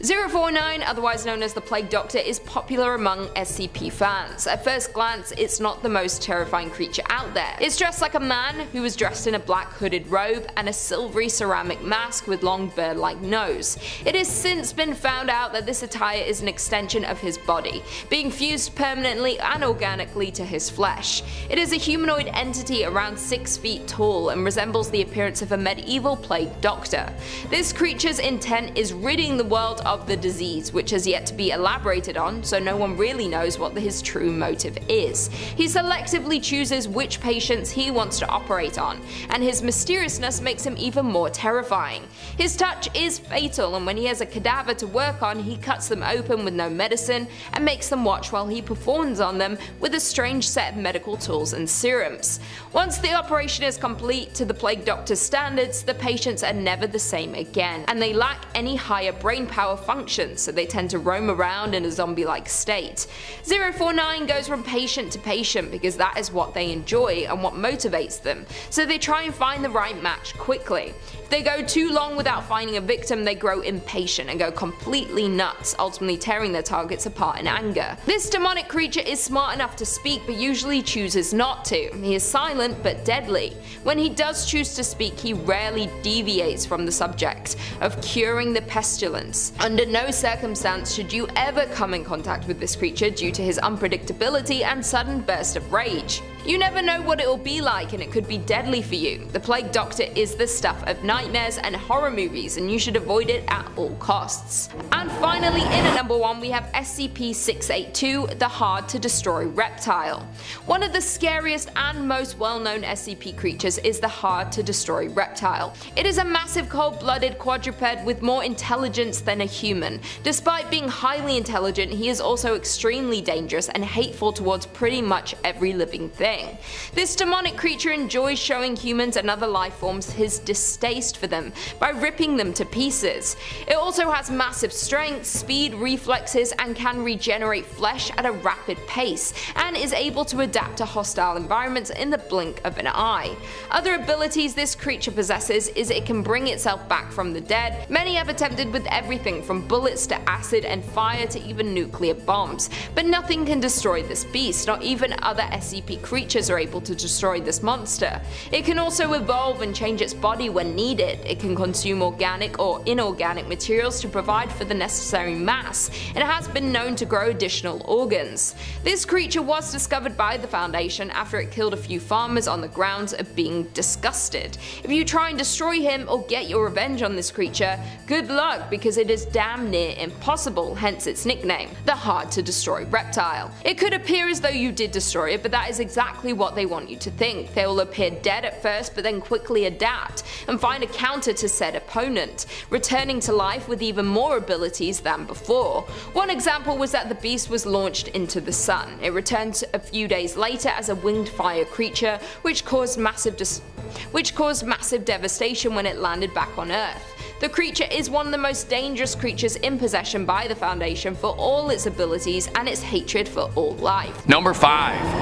049, otherwise known as the Plague Doctor, is popular among SCP fans. At first glance, it's not the most terrifying creature out there. It's dressed like a man who is dressed in a black hooded robe and a silvery ceramic mask with long bird-like nose. It has since been found out that this attire is an extension of his body, being fused permanently and organically to his flesh. It is a humanoid entity around 6 feet tall and resembles the appearance of a medieval plague doctor. This creature's intent is ridding the world of the disease, which has yet to be elaborated on, so no one really knows what his true motive is. He selectively chooses which patients he wants to operate on, and his mysteriousness makes him even more terrifying. His touch is fatal, and when he has a cadaver to work on, he cuts them open with no medicine and makes them watch while he performs on them with a strange set of medical tools and serums. Once the operation is complete to the Plague Doctor's standards, the patients are never the same again, and they lack any higher brain power functions, so they tend to roam around in a zombie-like state. 049 goes from patient to patient because that is what they enjoy and what motivates them, so they try and find the right match quickly. If they go too long without finding a victim, they grow impatient and go completely nuts, ultimately tearing their targets apart in anger. This demonic creature is smart enough to speak but usually chooses not to. He is silent but deadly. When he does choose to speak, he rarely deviates from the subject of curing the pestilence. Under no circumstance should you ever come in contact with this creature due to his unpredictability and sudden burst of rage. You never know what it will be like, and it could be deadly for you. The Plague Doctor is the stuff of nightmares and horror movies, and you should avoid it at all costs. And finally, in at number 1 we have SCP-682, the Hard to Destroy Reptile. One of the scariest and most well-known SCP creatures is the Hard to Destroy Reptile. It is a massive cold-blooded quadruped with more intelligence than a human. Despite being highly intelligent, he is also extremely dangerous and hateful towards pretty much every living thing. This demonic creature enjoys showing humans and other life forms his distaste for them by ripping them to pieces. It also has massive strength, speed, reflexes, and can regenerate flesh at a rapid pace, and is able to adapt to hostile environments in the blink of an eye. Other abilities this creature possesses is it can bring itself back from the dead. Many have attempted with everything from bullets to acid and fire to even nuclear bombs, but nothing can destroy this beast, not even other SCP creatures creatures are able to destroy this monster. It can also evolve and change its body when needed. It can consume organic or inorganic materials to provide for the necessary mass, and it has been known to grow additional organs. This creature was discovered by the Foundation after it killed a few farmers on the grounds of being disgusted. If you try and destroy him or get your revenge on this creature, good luck, because it is damn near impossible, hence its nickname, the hard to destroy reptile. It could appear as though you did destroy it, but that is exactly what they want you to think. They will appear dead at first, but then quickly adapt and find a counter to said opponent, returning to life with even more abilities than before. One example was that the beast was launched into the sun. It returned a few days later as a winged fire creature, which caused massive devastation when it landed back on Earth. The creature is one of the most dangerous creatures in possession by the Foundation for all its abilities and its hatred for all life. Number 5.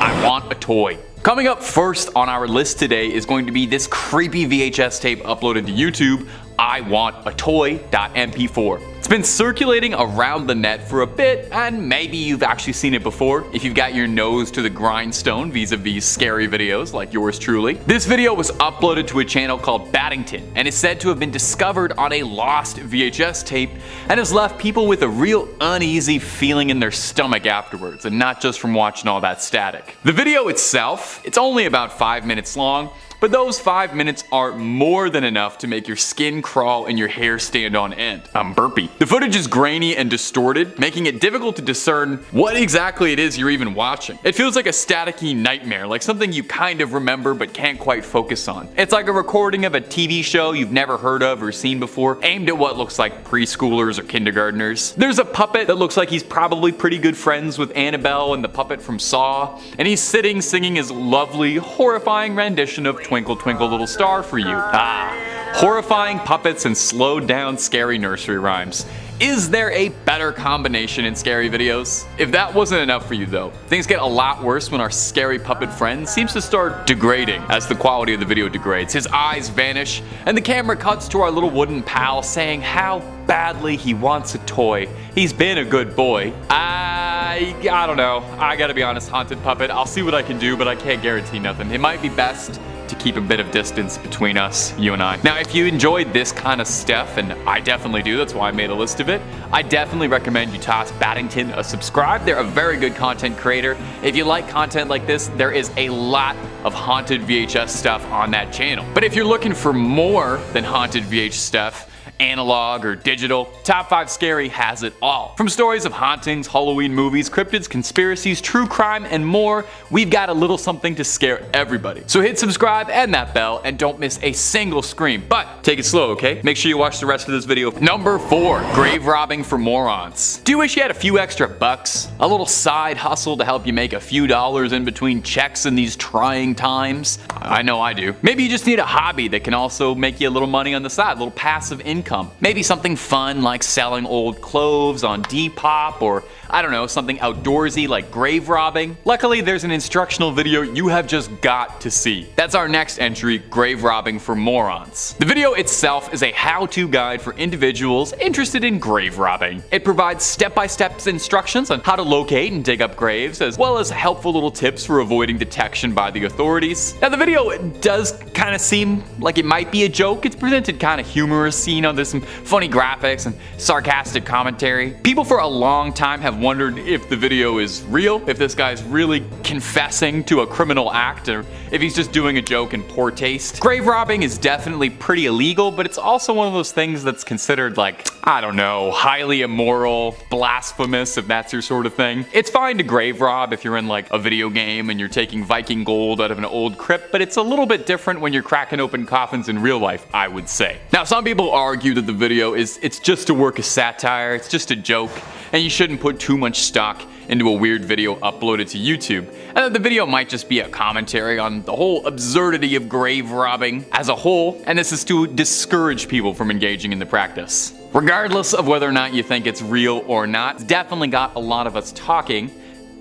I want a toy. Coming up first on our list today is going to be this creepy VHS tape uploaded to YouTube, I Want a Toy.mp4. It's been circulating around the net for a bit, and maybe you've actually seen it before if you've got your nose to the grindstone vis-a-vis scary videos like yours truly. This video was uploaded to a channel called Paddington, and is said to have been discovered on a lost VHS tape, and has left people with a real uneasy feeling in their stomach afterwards, and not just from watching all that static. The video itself, it's only about 5 minutes long, but those 5 minutes are more than enough to make your skin crawl and your hair stand on end. I'm burpy. The footage is grainy and distorted, making it difficult to discern what exactly it is you're even watching. It feels like a staticky nightmare, like something you kind of remember but can't quite focus on. It's like a recording of a TV show you've never heard of or seen before, aimed at what looks like preschoolers or kindergartners. There's a puppet that looks like he's probably pretty good friends with Annabelle and the puppet from Saw, and he's sitting singing his lovely, horrifying rendition of Twinkle Twinkle Little Star for You. Horrifying puppets and slowed down scary nursery rhymes. Is there a better combination in scary videos? If that wasn't enough for you though, things get a lot worse when our scary puppet friend seems to start degrading as the quality of the video degrades. His eyes vanish, and the camera cuts to our little wooden pal saying how badly he wants a toy. He's been a good boy. I don't know. I gotta be honest, Haunted Puppet, I'll see what I can do, but I can't guarantee nothing. It might be best to keep a bit of distance between us, you and I. Now, if you enjoyed this kind of stuff, and I definitely do, that's why I made a list of it, I definitely recommend you toss Paddington a subscribe. They're a very good content creator. If you like content like this, there is a lot of haunted VHS stuff on that channel. But if you're looking for more than haunted VHS stuff, analog or digital, Top 5 Scary has it all. From stories of hauntings, Halloween movies, cryptids, conspiracies, true crime, and more, we've got a little something to scare everybody. So hit subscribe and that bell, and don't miss a single scream. But take it slow, okay? Make sure you watch the rest of this video. Number 4, grave robbing for morons. Do you wish you had a few extra bucks? A little side hustle to help you make a few dollars in between checks in these trying times? I know I do. Maybe you just need a hobby that can also make you a little money on the side, a little passive income. Maybe something fun like selling old clothes on Depop, or I don't know, something outdoorsy like grave robbing. Luckily, there's an instructional video you have just got to see. That's our next entry, grave robbing for morons. The video itself is a how-to guide for individuals interested in grave robbing. It provides step-by-step instructions on how to locate and dig up graves, as well as helpful little tips for avoiding detection by the authorities. Now, the video does kind of seem like it might be a joke. It's presented kind of humorous, you know, there's some funny graphics and sarcastic commentary. People for a long time have wondered if the video is real, if this guy's really confessing to a criminal act, or if he's just doing a joke in poor taste. Grave robbing is definitely pretty illegal, but it's also one of those things that's considered like, I don't know, highly immoral, blasphemous, if that's your sort of thing. It's fine to grave rob if you're in like a video game and you're taking Viking gold out of an old crypt, but it's a little bit different when you're cracking open coffins in real life, I would say. Now, some people argue that the video it's just a work of satire, it's just a joke, and you shouldn't put too much stock into a weird video uploaded to YouTube, and that the video might just be a commentary on the whole absurdity of grave robbing as a whole, and this is to discourage people from engaging in the practice. Regardless of whether or not you think it's real or not, it's definitely got a lot of us talking,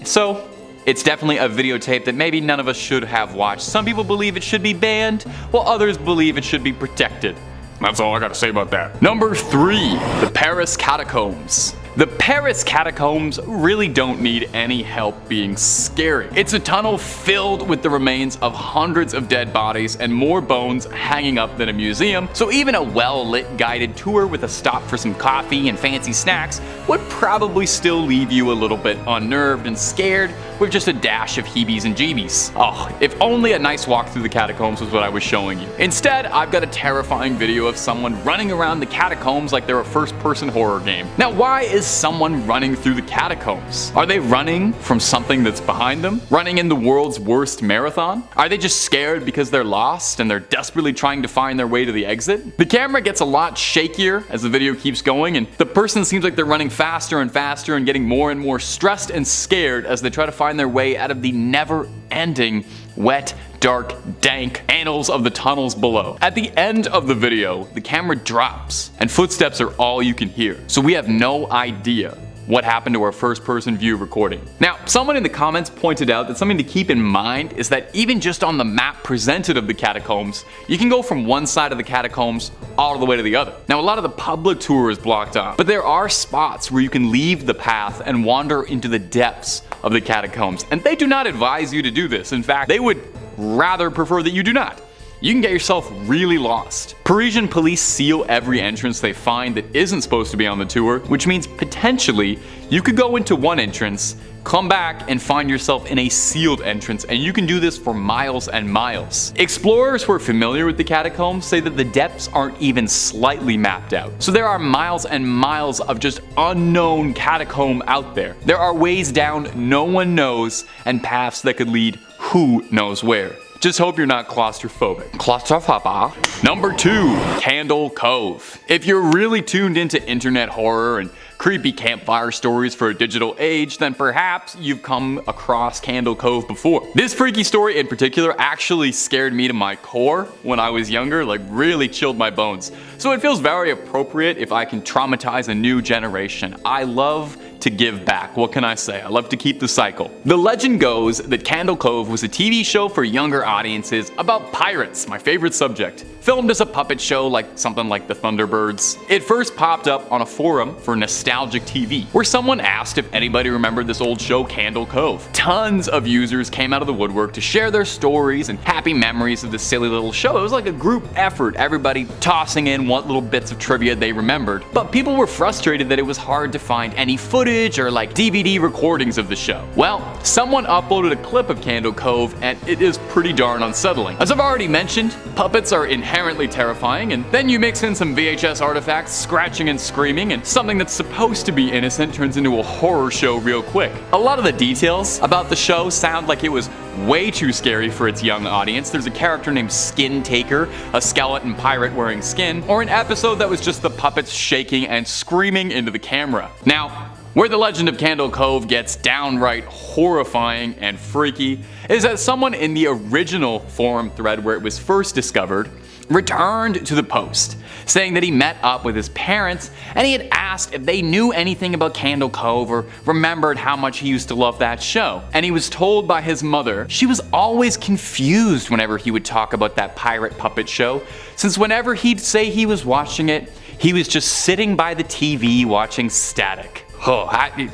so it's definitely a videotape that maybe none of us should have watched. Some people believe it should be banned, while others believe it should be protected. That's all I gotta say about that. Number 3, the Paris catacombs. The Paris catacombs really don't need any help being scary. It's a tunnel filled with the remains of hundreds of dead bodies and more bones hanging up than a museum, so even a well-lit guided tour with a stop for some coffee and fancy snacks would probably still leave you a little bit unnerved and scared with just a dash of heebies and jeebies. Oh, if only a nice walk through the catacombs was what I was showing you. Instead, I've got a terrifying video of someone running around the catacombs like they're a first-person horror game. Now, why is someone running through the catacombs? Are they running from something that's behind them? Running in the world's worst marathon? Are they just scared because they're lost and they're desperately trying to find their way to the exit? The camera gets a lot shakier as the video keeps going, and the person seems like they're running faster and faster and getting more and more stressed and scared as they try to find their way out of the never-ending, wet, dark, dank annals of the tunnels below. At the end of the video, the camera drops and footsteps are all you can hear. So we have no idea what happened to our first-person view recording. Now, someone in the comments pointed out that something to keep in mind is that even just on the map presented of the catacombs, you can go from one side of the catacombs all the way to the other. Now, a lot of the public tour is blocked off, but there are spots where you can leave the path and wander into the depths of the catacombs, and they do not advise you to do this. In fact, they would rather prefer that you do not. You can get yourself really lost. Parisian police seal every entrance they find that isn't supposed to be on the tour, which means potentially you could go into one entrance, come back and find yourself in a sealed entrance, and you can do this for miles and miles. Explorers who are familiar with the catacombs say that the depths aren't even slightly mapped out. So there are miles and miles of just unknown catacomb out there. There are ways down no one knows and paths that could lead who knows where. Just hope you're not claustrophobic. Claustrophobic. Number 2, Candle Cove. If you're really tuned into internet horror and creepy campfire stories for a digital age, then perhaps you've come across Candle Cove before. This freaky story in particular actually scared me to my core when I was younger, like really chilled my bones. So it feels very appropriate if I can traumatize a new generation. I love to give back. What can I say? I love to keep the cycle. The legend goes that Candle Cove was a TV show for younger audiences about pirates, my favorite subject, filmed as a puppet show like something like the Thunderbirds. It first popped up on a forum for nostalgic TV, where someone asked if anybody remembered this old show Candle Cove. Tons of users came out of the woodwork to share their stories and happy memories of this silly little show. It was like a group effort, everybody tossing in what little bits of trivia they remembered. But people were frustrated that it was hard to find any footage or like DVD recordings of the show. Well, someone uploaded a clip of Candle Cove and it is pretty darn unsettling. As I've already mentioned, puppets are inherently terrifying, and then you mix in some VHS artifacts, scratching and screaming, and something that's supposed to be innocent turns into a horror show real quick. A lot of the details about the show sound like it was way too scary for its young audience. There's a character named Skin Taker, a skeleton pirate wearing skin, or an episode that was just the puppets shaking and screaming into the camera. Now, where the legend of Candle Cove gets downright horrifying and freaky is that someone in the original forum thread where it was first discovered returned to the post, saying that he met up with his parents and he had asked if they knew anything about Candle Cove or remembered how much he used to love that show. And he was told by his mother she was always confused whenever he would talk about that pirate puppet show, since whenever he'd say he was watching it, he was just sitting by the TV watching static. Oh,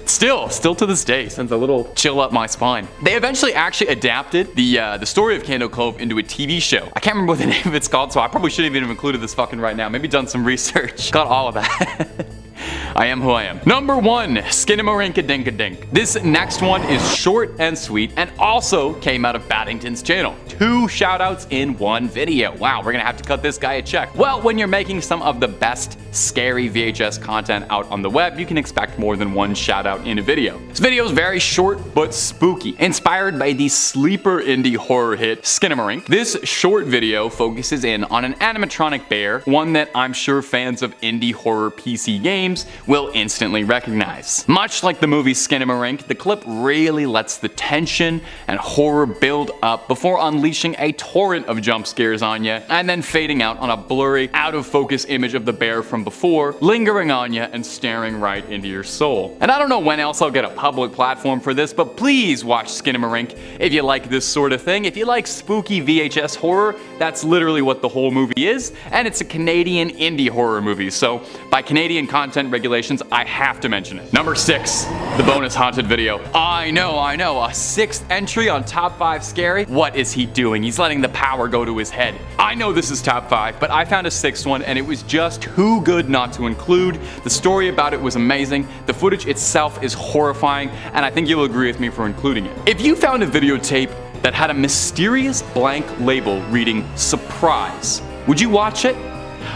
still to this day sends a little chill up my spine. They eventually actually adapted the story of Candle Cove into a TV show. I can't remember what the name of it's called, so I probably shouldn't even have included this fucking right now. Maybe done some research. Got all of that. I am who I am. Number 1, Skinnamarink-inspired. This next one is short and sweet and also came out of Baddington's channel. 2 shoutouts in one video. Wow, we're gonna have to cut this guy a check. Well, when you're making some of the best scary VHS content out on the web, you can expect more than one shoutout in a video. This video is very short but spooky. Inspired by the sleeper indie horror hit Skinnamarink, this short video focuses in on an animatronic bear, one that I'm sure fans of indie horror PC games will instantly recognize. Much like the movie Skinnamarink, the clip really lets the tension and horror build up before unleashing a torrent of jump scares on you, and then fading out on a blurry, out of focus image of the bear from before, lingering on you and staring right into your soul. And I don't know when else I'll get a public platform for this, but please watch Skinnamarink if you like this sort of thing. If you like spooky VHS horror, that's literally what the whole movie is, and it's a Canadian indie horror movie, so by Canadian content regulation regulations, I have to mention it. Number 6, the bonus haunted video. I know, a 6th entry on top 5 scary? What is he doing? He's letting the power go to his head. I know this is top 5, but I found a 6th one and it was just too good not to include. The story about it was amazing, the footage itself is horrifying, and I think you'll agree with me for including it. If you found a videotape that had a mysterious blank label reading "surprise," would you watch it?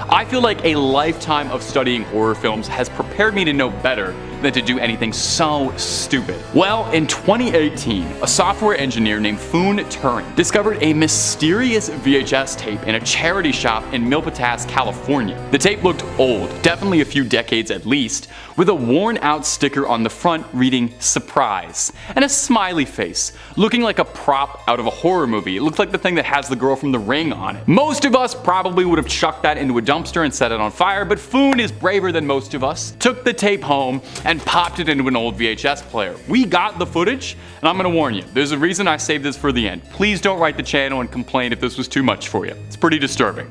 I feel like a lifetime of studying horror films has prepared me to know better than to do anything so stupid. Well, in 2018, a software engineer named Foon Turing discovered a mysterious VHS tape in a charity shop in Milpitas, California. The tape looked old, definitely a few decades at least, with a worn out sticker on the front reading "surprise" and a smiley face, looking like a prop out of a horror movie. It looked like the thing that has the girl from The Ring on it. Most of us probably would have chucked that into a dumpster and set it on fire, but Foon is braver than most of us, took the tape home and popped it into an old VHS player. We got the footage, and I'm gonna warn you, there's a reason I saved this for the end. Please don't write the channel and complain if this was too much for you. It's pretty disturbing.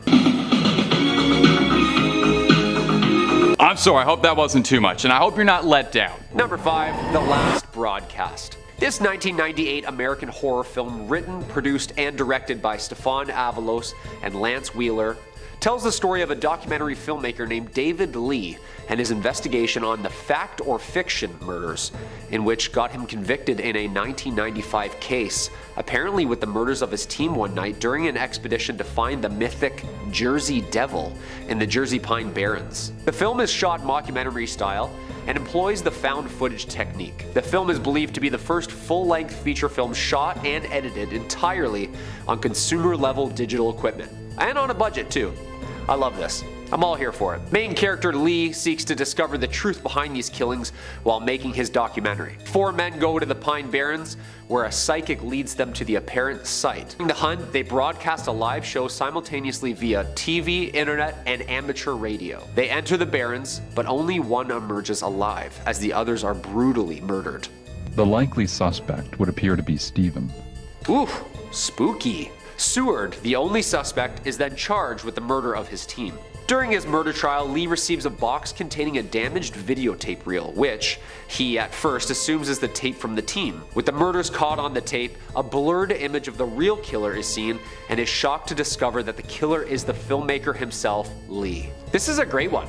I'm sorry, I hope that wasn't too much, and I hope you're not let down. Number 5, The Last Broadcast. This 1998 American horror film, written, produced, and directed by Stefan Avalos and Lance Wheeler, tells the story of a documentary filmmaker named David Lee and his investigation on the fact or fiction murders, in which got him convicted in a 1995 case, apparently with the murders of his team one night during an expedition to find the mythic Jersey Devil in the Jersey Pine Barrens. The film is shot mockumentary style and employs the found footage technique. The film is believed to be the first full-length feature film shot and edited entirely on consumer-level digital equipment. And on a budget too. I love this. I'm all here for it. Main character Lee seeks to discover the truth behind these killings while making his documentary. 4 men go to the Pine Barrens, where a psychic leads them to the apparent site. During the hunt, they broadcast a live show simultaneously via TV, internet, and amateur radio. They enter the Barrens, but only one emerges alive, as the others are brutally murdered. The likely suspect would appear to be Stephen. Oof, spooky. Seward, the only suspect, is then charged with the murder of his team. During his murder trial, Lee receives a box containing a damaged videotape reel, which he at first assumes is the tape from the team. With the murders caught on the tape, a blurred image of the real killer is seen, and is shocked to discover that the killer is the filmmaker himself, Lee. This is a great one.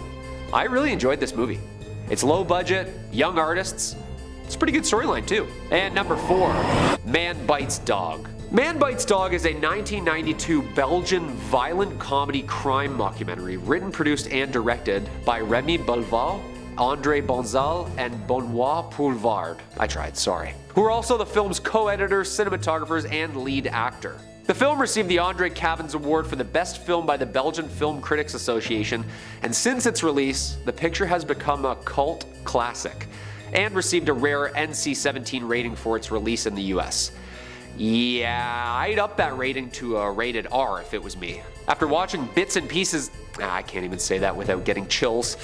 I really enjoyed this movie. It's low budget, young artists. It's a pretty good storyline too. And number 4, Man Bites Dog. Man Bites Dog is a 1992 Belgian violent comedy crime mockumentary written, produced, and directed by Remy Belval, André Bonzal, and Benoit Poulvard. I tried, sorry. Who are also the film's co-editors, cinematographers, and lead actor. The film received the André Cavins Award for the best film by the Belgian Film Critics Association, and since its release, the picture has become a cult classic, and received a rare NC-17 rating for its release in the US. Yeah, I'd up that rating to a rated R if it was me. After watching bits and pieces, I can't even say that without getting chills.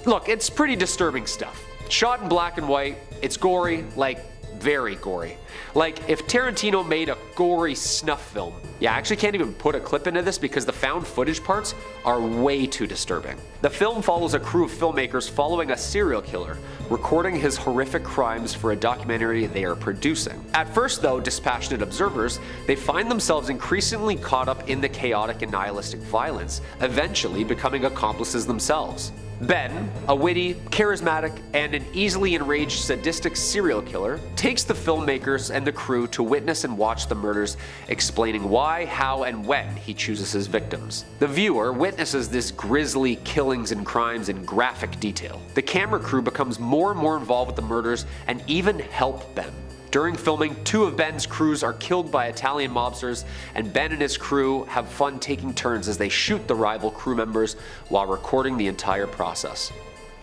Look, it's pretty disturbing stuff. Shot in black and white, it's gory, like very gory. Like if Tarantino made a gory snuff film. Yeah, I actually can't even put a clip into this because the found footage parts are way too disturbing. The film follows a crew of filmmakers following a serial killer, recording his horrific crimes for a documentary they are producing. At first though, dispassionate observers, they find themselves increasingly caught up in the chaotic and nihilistic violence, eventually becoming accomplices themselves. Ben, a witty, charismatic, and an easily enraged sadistic serial killer, takes the filmmakers and the crew to witness and watch the murders, explaining why, how, and when he chooses his victims. The viewer witnesses this grisly killings and crimes in graphic detail. The camera crew becomes more and more involved with the murders and even help Ben. During filming, 2 of Ben's crews are killed by Italian mobsters, and Ben and his crew have fun taking turns as they shoot the rival crew members while recording the entire process.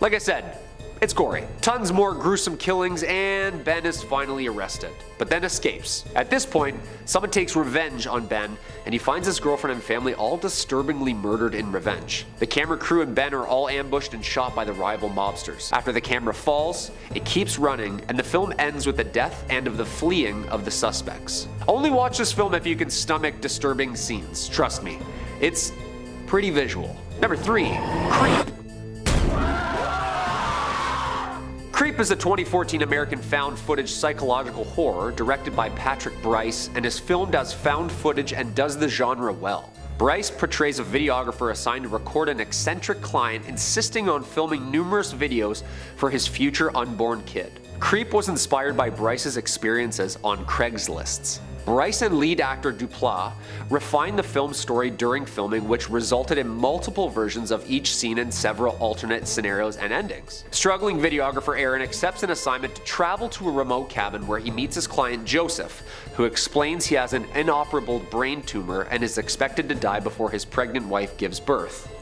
Like I said, it's gory. Tons more gruesome killings, and Ben is finally arrested, but then escapes. At this point, someone takes revenge on Ben, and he finds his girlfriend and family all disturbingly murdered in revenge. The camera crew and Ben are all ambushed and shot by the rival mobsters. After the camera falls, it keeps running, and the film ends with the death and of the fleeing of the suspects. Only watch this film if you can stomach disturbing scenes. Trust me, it's pretty visual. Number 3, Creep. Creep is a 2014 American found footage psychological horror directed by Patrick Bryce and is filmed as found footage and does the genre well. Bryce portrays a videographer assigned to record an eccentric client insisting on filming numerous videos for his future unborn kid. Creep was inspired by Bryce's experiences on Craigslists. Bryce and lead actor Duplass refined the film story during filming, which resulted in multiple versions of each scene and several alternate scenarios and endings. Struggling videographer Aaron accepts an assignment to travel to a remote cabin where he meets his client Joseph, who explains he has an inoperable brain tumor and is expected to die before his pregnant wife gives birth.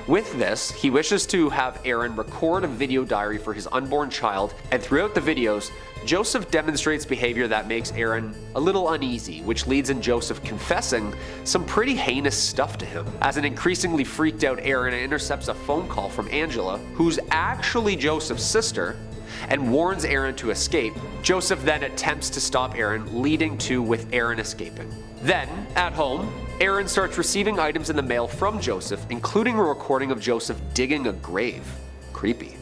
With this, he wishes to have Aaron record a video diary for his unborn child, and throughout the videos, Joseph demonstrates behavior that makes Aaron a little uneasy, which leads in Joseph confessing some pretty heinous stuff to him. As an increasingly freaked out Aaron intercepts a phone call from Angela, who's actually Joseph's sister, and warns Aaron to escape. Joseph then attempts to stop Aaron, leading to with Aaron escaping. Then, at home, Aaron starts receiving items in the mail from Joseph, including a recording of Joseph digging a grave. Creepy.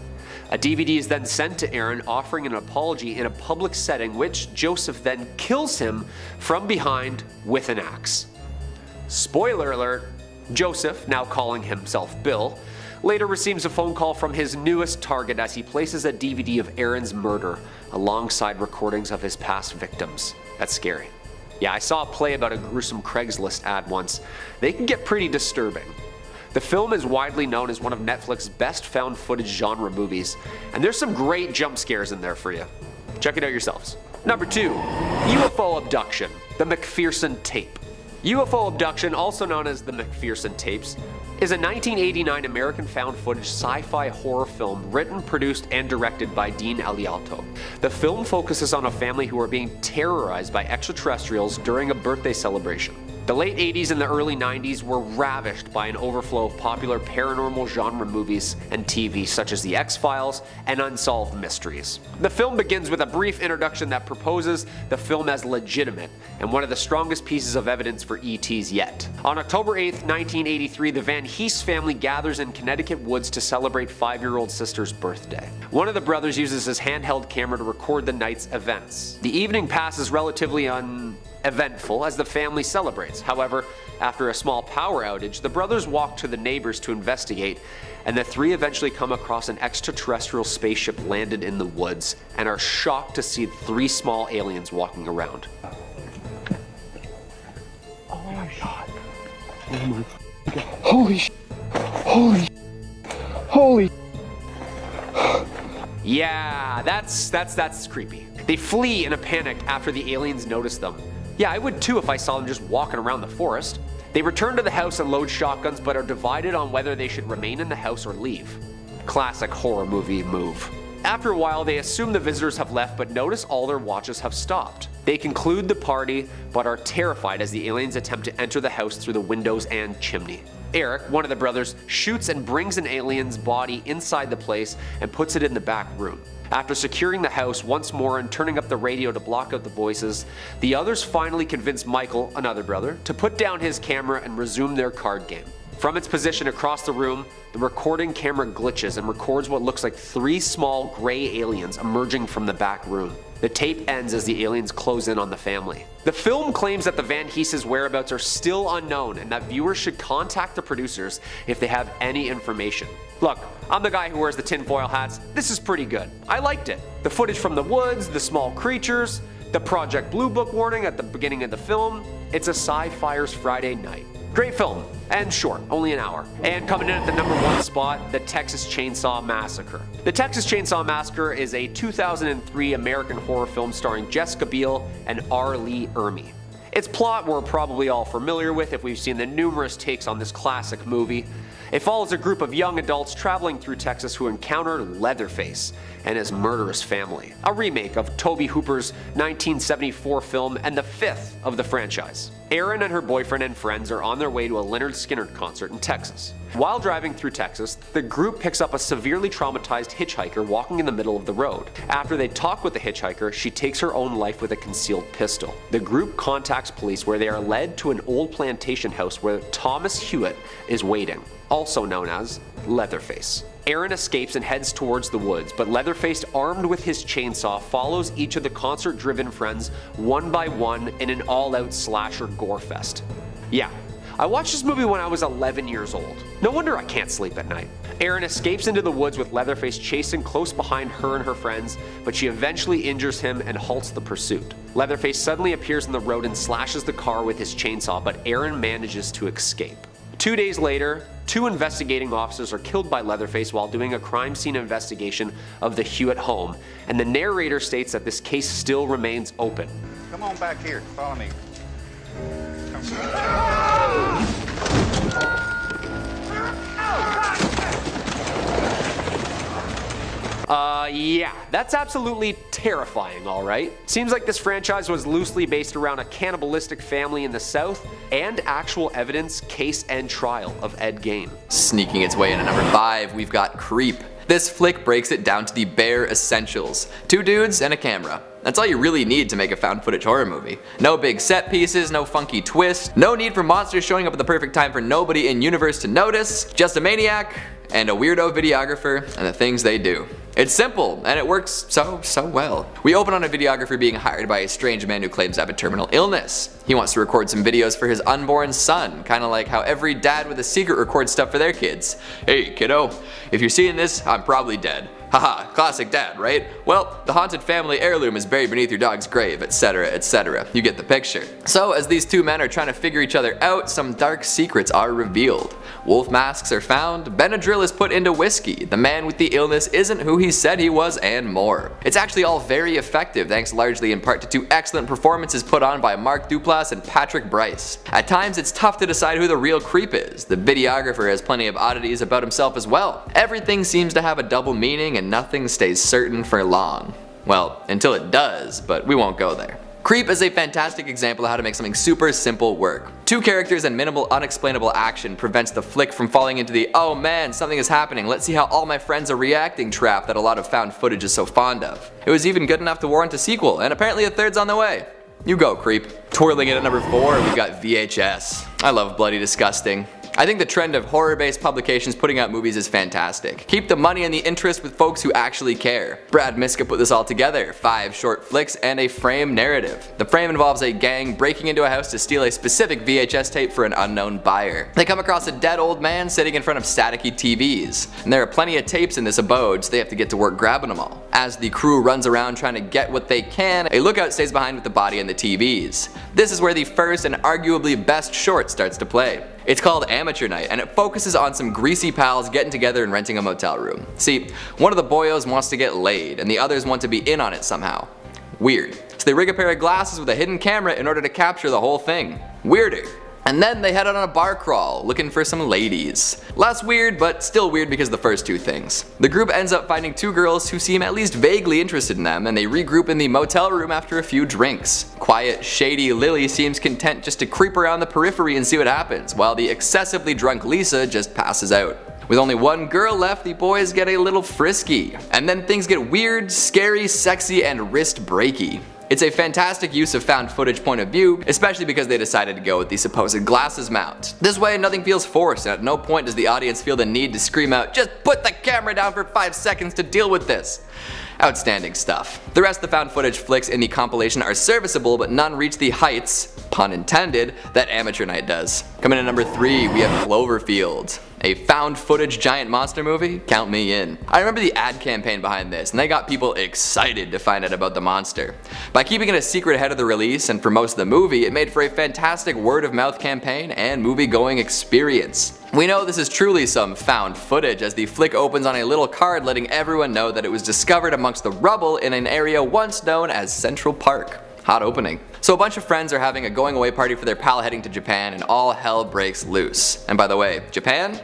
A DVD is then sent to Aaron offering an apology in a public setting, which Joseph then kills him from behind with an axe. Spoiler alert, Joseph, now calling himself Bill, later receives a phone call from his newest target as he places a DVD of Aaron's murder alongside recordings of his past victims. That's scary. Yeah, I saw a play about a gruesome Craigslist ad once. They can get pretty disturbing. The film is widely known as one of Netflix's best found footage genre movies, and there's some great jump scares in there for you. Check it out yourselves. Number 2, UFO Abduction, the McPherson Tape. UFO Abduction, also known as the McPherson Tapes, is a 1989 American found footage sci-fi horror film written, produced, and directed by Dean Elialto. The film focuses on a family who are being terrorized by extraterrestrials during a birthday celebration. The late 80s and the early 90s were ravished by an overflow of popular paranormal genre movies and TV such as The X-Files and Unsolved Mysteries. The film begins with a brief introduction that proposes the film as legitimate and one of the strongest pieces of evidence for ETs yet. On October 8th, 1983, the Van Hees family gathers in Connecticut woods to celebrate 5-year-old sister's birthday. One of the brothers uses his handheld camera to record the night's events. The evening passes relatively uneventful as the family celebrates. However, after a small power outage, the brothers walk to the neighbors to investigate, and the three eventually come across an extraterrestrial spaceship landed in the woods and are shocked to see 3 small aliens walking around. Oh my god. Oh my god. Holy sh. Holy. Yeah, that's creepy. They flee in a panic after the aliens notice them. Yeah, I would too if I saw them just walking around the forest. They return to the house and load shotguns, but are divided on whether they should remain in the house or leave. Classic horror movie move. After a while, they assume the visitors have left, but notice all their watches have stopped. They conclude the party, but are terrified as the aliens attempt to enter the house through the windows and chimney. Eric, one of the brothers, shoots and brings an alien's body inside the place and puts it in the back room. After securing the house once more and turning up the radio to block out the voices, the others finally convince Michael, another brother, to put down his camera and resume their card game. From its position across the room, the recording camera glitches and records what looks like 3 small gray aliens emerging from the back room. The tape ends as the aliens close in on the family. The film claims that the Van Hees' whereabouts are still unknown and that viewers should contact the producers if they have any information. Look, I'm the guy who wears the tinfoil hats. This is pretty good. I liked it. The footage from the woods, the small creatures, the Project Blue Book warning at the beginning of the film. It's a Sci-Fiers Friday night. Great film, and short, only an hour. And coming in at the number 1 spot, the Texas Chainsaw Massacre. The Texas Chainsaw Massacre is a 2003 American horror film starring Jessica Biel and R. Lee Ermey. Its plot we're probably all familiar with if we've seen the numerous takes on this classic movie. It follows a group of young adults traveling through Texas who encounter Leatherface and his murderous family, a remake of Tobe Hooper's 1974 film and the 5th of the franchise. Erin and her boyfriend and friends are on their way to a Lynyrd Skynyrd concert in Texas. While driving through Texas, the group picks up a severely traumatized hitchhiker walking in the middle of the road. After they talk with the hitchhiker, she takes her own life with a concealed pistol. The group contacts police where they are led to an old plantation house where Thomas Hewitt is waiting, also known as Leatherface. Aaron escapes and heads towards the woods, but Leatherface, armed with his chainsaw, follows each of the concert-driven friends one by one in an all-out slasher gore fest. Yeah, I watched this movie when I was 11 years old. No wonder I can't sleep at night. Aaron escapes into the woods with Leatherface chasing close behind her and her friends, but she eventually injures him and halts the pursuit. Leatherface suddenly appears in the road and slashes the car with his chainsaw, but Aaron manages to escape. 2 days later, 2 investigating officers are killed by Leatherface while doing a crime scene investigation of the Hewitt home, and the narrator states that this case still remains open. Come on back here, follow me. Yeah, that's absolutely terrifying, alright? Seems like this franchise was loosely based around a cannibalistic family in the South, and actual evidence, case, and trial of Ed Gein. Sneaking its way in at number 5, we've got Creep. This flick breaks it down to the bare essentials. 2 dudes and a camera. That's all you really need to make a found footage horror movie. No big set pieces, no funky twist, no need for monsters showing up at the perfect time for nobody in universe to notice, just a maniac and a weirdo videographer and the things they do. It's simple, and it works so well. We open on a videographer being hired by a strange man who claims to have a terminal illness. He wants to record some videos for his unborn son, kinda like how every dad with a secret records stuff for their kids. Hey kiddo, if you're seeing this, I'm probably dead. Haha, classic dad, right? Well, the haunted family heirloom is buried beneath your dog's grave, etc, etc. You get the picture. So as these 2 men are trying to figure each other out, some dark secrets are revealed. Wolf masks are found, Benadryl is put into whiskey, the man with the illness isn't who he said he was, and more. It's actually all very effective, thanks largely in part to 2 excellent performances put on by Mark Duplass and Patrick Bryce. At times it's tough to decide who the real creep is. The videographer has plenty of oddities about himself as well. Everything seems to have a double meaning and nothing stays certain for long. Well, until it does, but we won't go there. Creep is a fantastic example of how to make something super simple work. 2 characters and minimal unexplainable action prevents the flick from falling into the "oh man, something is happening, let's see how all my friends are reacting" trap that a lot of found footage is so fond of. It was even good enough to warrant a sequel, and apparently a 3rd's on the way. You go, Creep. Twirling in at number 4, we've got VHS. I love Bloody Disgusting. I think the trend of horror-based publications putting out movies is fantastic. Keep the money and the interest with folks who actually care. Brad Miska put this all together, 5 short flicks and a frame narrative. The frame involves a gang breaking into a house to steal a specific VHS tape for an unknown buyer. They come across a dead old man sitting in front of staticky TVs, and there are plenty of tapes in this abode, so they have to get to work grabbing them all. As the crew runs around trying to get what they can, a lookout stays behind with the body and the TVs. This is where the first and arguably best short starts to play. It's called Amateur Night, and it focuses on some greasy pals getting together and renting a motel room. See, one of the boyos wants to get laid, and the others want to be in on it somehow. Weird. So they rig a pair of glasses with a hidden camera in order to capture the whole thing. Weirder. And then they head out on a bar crawl, looking for some ladies. Less weird, but still weird because of the first 2 things. The group ends up finding 2 girls who seem at least vaguely interested in them, and they regroup in the motel room after a few drinks. Quiet, shady Lily seems content just to creep around the periphery and see what happens, while the excessively drunk Lisa just passes out. With only 1 girl left, the boys get a little frisky. And then things get weird, scary, sexy, and wrist-breaky. It's a fantastic use of found footage point of view, especially because they decided to go with the supposed glasses mount. This way nothing feels forced, and at no point does the audience feel the need to scream out, "Just put the camera down for 5 seconds to deal with this." Outstanding stuff. The rest of the found footage flicks in the compilation are serviceable, but none reach the heights, pun intended, that Amateur Night does. Coming in at number 3, we have Cloverfield. A found footage giant monster movie? Count me in. I remember the ad campaign behind this, and they got people excited to find out about the monster. By keeping it a secret ahead of the release and for most of the movie, it made for a fantastic word of mouth campaign and movie-going experience. We know this is truly some found footage as the flick opens on a little card letting everyone know that it was discovered amongst the rubble in an area once known as Central Park. Hot opening. So a bunch of friends are having a going away party for their pal heading to Japan, and all hell breaks loose. And by the way, Japan?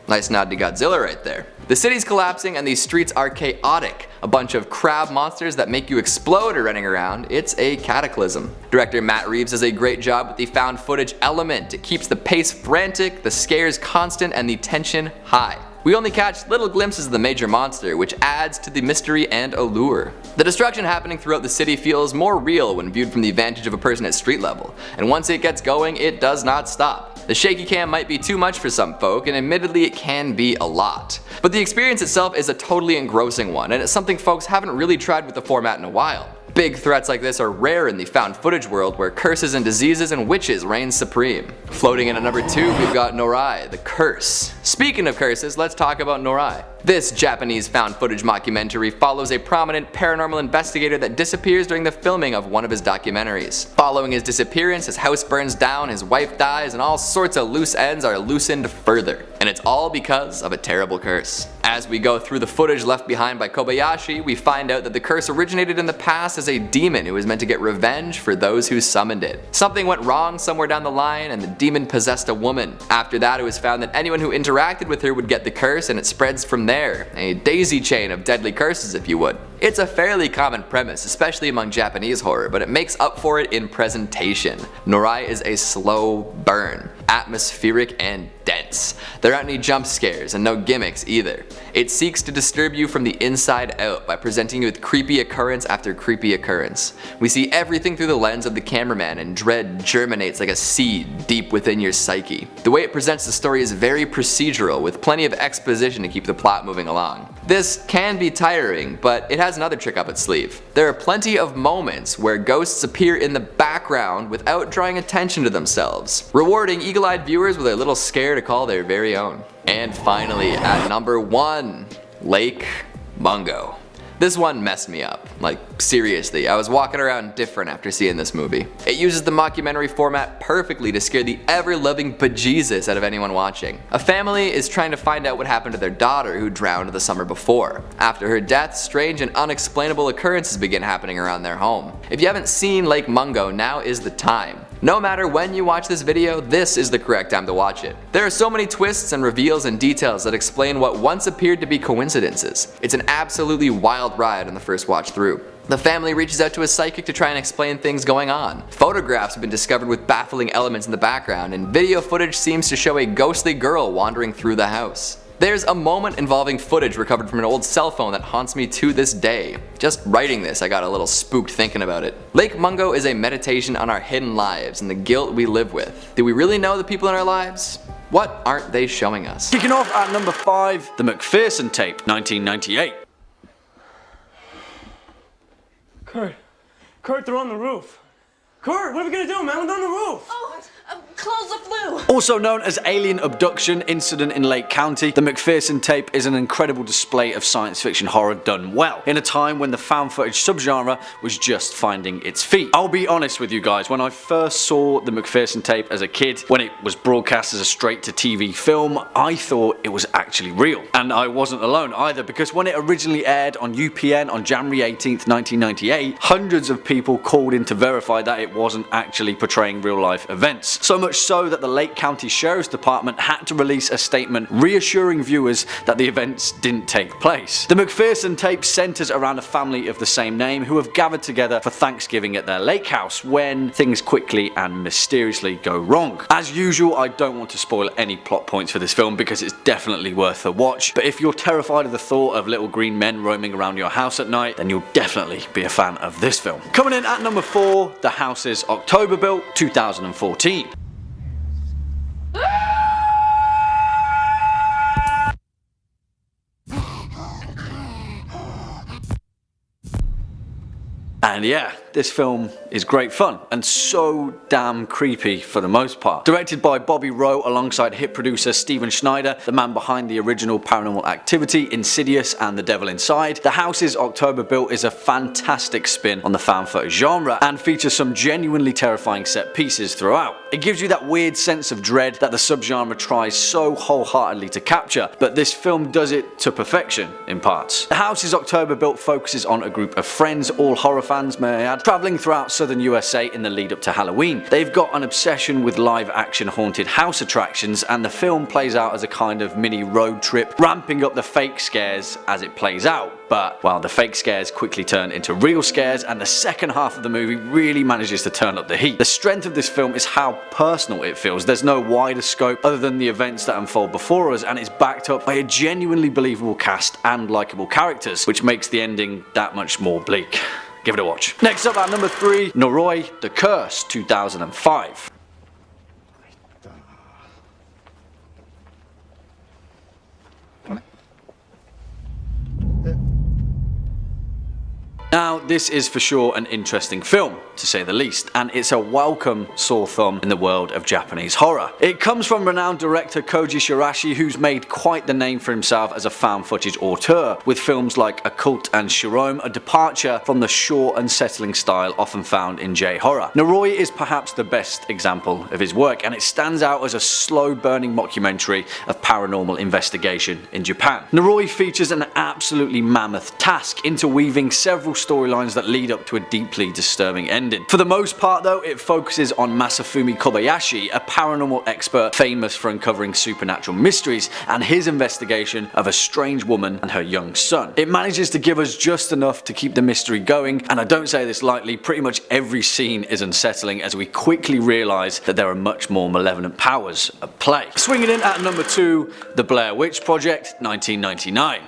Nice nod to Godzilla right there. The city's collapsing and these streets are chaotic. A bunch of crab monsters that make you explode are running around. It's a cataclysm. Director Matt Reeves does a great job with the found footage element. It keeps the pace frantic, the scares constant, and the tension high. We only catch little glimpses of the major monster, which adds to the mystery and allure. The destruction happening throughout the city feels more real when viewed from the vantage of a person at street level, and once it gets going, it does not stop. The shaky cam might be too much for some folk, and admittedly it can be a lot. But the experience itself is a totally engrossing one, and it's something folks haven't really tried with the format in a while. Big threats like this are rare in the found footage world where curses and diseases and witches reign supreme. Floating in at number 2 we've got Noroi, The Curse. Speaking of curses, let's talk about Noroi. This Japanese found footage mockumentary follows a prominent paranormal investigator that disappears during the filming of one of his documentaries. Following his disappearance, his house burns down, his wife dies, and all sorts of loose ends are loosened further. And it's all because of a terrible curse. As we go through the footage left behind by Kobayashi, we find out that the curse originated in the past as a demon who was meant to get revenge for those who summoned it. Something went wrong somewhere down the line and the demon possessed a woman. After that, it was found that anyone who interacted with her would get the curse, and it spreads from there. A daisy chain of deadly curses, if you would. It's a fairly common premise, especially among Japanese horror, but it makes up for it in presentation. Noroi is a slow burn, atmospheric and dense. There aren't any jump scares and no gimmicks either. It seeks to disturb you from the inside out by presenting you with creepy occurrence after creepy occurrence. We see everything through the lens of the cameraman, and dread germinates like a seed deep within your psyche. The way it presents the story is very procedural, with plenty of exposition to keep the plot moving along. This can be tiring, but it has another trick up its sleeve. There are plenty of moments where ghosts appear in the background without drawing attention to themselves, rewarding eagle-eyed viewers with a little scare to call their very own. And finally, at number 1, Lake Mungo. This one messed me up. Like, seriously, I was walking around different after seeing this movie. It uses the mockumentary format perfectly to scare the ever-loving bejesus out of anyone watching. A family is trying to find out what happened to their daughter who drowned the summer before. After her death, strange and unexplainable occurrences begin happening around their home. If you haven't seen Lake Mungo, now is the time. No matter when you watch this video, this is the correct time to watch it. There are so many twists and reveals and details that explain what once appeared to be coincidences. It's an absolutely wild ride on the first watch through. The family reaches out to a psychic to try and explain things going on. Photographs have been discovered with baffling elements in the background, and video footage seems to show a ghostly girl wandering through the house. There's a moment involving footage recovered from an old cell phone that haunts me to this day. Just writing this, I got a little spooked thinking about it. Lake Mungo is a meditation on our hidden lives and the guilt we live with. Do we really know the people in our lives? What aren't they showing us? Kicking off at number 5, The McPherson Tape, 1998. Kurt, they're on the roof. Kurt, what are we gonna do, man? We're on the roof. Oh, close the flue. Also known as Alien Abduction Incident in Lake County, the McPherson Tape is an incredible display of science fiction horror done well, in a time when the found footage subgenre was just finding its feet. I'll be honest with you guys, when I first saw the McPherson Tape as a kid, when it was broadcast as a straight-to-TV film, I thought it was actually real. And I wasn't alone either, because when it originally aired on UPN on January 18th, 1998, hundreds of people called in to verify that it wasn't actually portraying real-life events. So much so that the Lake County Sheriff's Department had to release a statement reassuring viewers that the events didn't take place. The McPherson Tape centers around a family of the same name who have gathered together for Thanksgiving at their lake house when things quickly and mysteriously go wrong. As usual, I don't want to spoil any plot points for this film because it's definitely worth a watch, but if you're terrified of the thought of little green men roaming around your house at night, then you'll definitely be a fan of this film. Coming in at number 4, The House's October Built, 2014. And yeah, this film is great fun and so damn creepy for the most part. Directed by Bobby Rowe alongside hit producer Steven Schneider, the man behind the original Paranormal Activity, Insidious and The Devil Inside, The House's October Built is a fantastic spin on the found footage genre and features some genuinely terrifying set pieces throughout. It gives you that weird sense of dread that the subgenre tries so wholeheartedly to capture, but this film does it to perfection in parts. The House's October Built focuses on a group of friends, all horror fans may I add, travelling throughout southern USA in the lead up to Halloween. They've got an obsession with live action haunted house attractions, and the film plays out as a kind of mini road trip, ramping up the fake scares as it plays out. But, well, the fake scares quickly turn into real scares, and the second half of the movie really manages to turn up the heat. The strength of this film is how personal it feels. There's no wider scope other than the events that unfold before us, and it's backed up by a genuinely believable cast and likeable characters, which makes the ending that much more bleak. Give it a watch. Next up at number 3, Noroi, The Curse, 2005. this is for sure an interesting film, to say the least, and it's a welcome sore thumb in the world of Japanese horror. It comes from renowned director Koji Shirashi, who's made quite the name for himself as a found footage auteur, with films like Occult and Shirome, a departure from the short, unsettling style often found in J-horror. Noroi is perhaps the best example of his work, and it stands out as a slow-burning mockumentary of paranormal investigation in Japan. Noroi features an absolutely mammoth task, interweaving several storylines that lead up to a deeply disturbing ending. For the most part though, it focuses on Masafumi Kobayashi, a paranormal expert famous for uncovering supernatural mysteries, and his investigation of a strange woman and her young son. It manages to give us just enough to keep the mystery going, and I don't say this lightly, pretty much every scene is unsettling as we quickly realise that there are much more malevolent powers at play. Swinging in at number 2, The Blair Witch Project, 1999.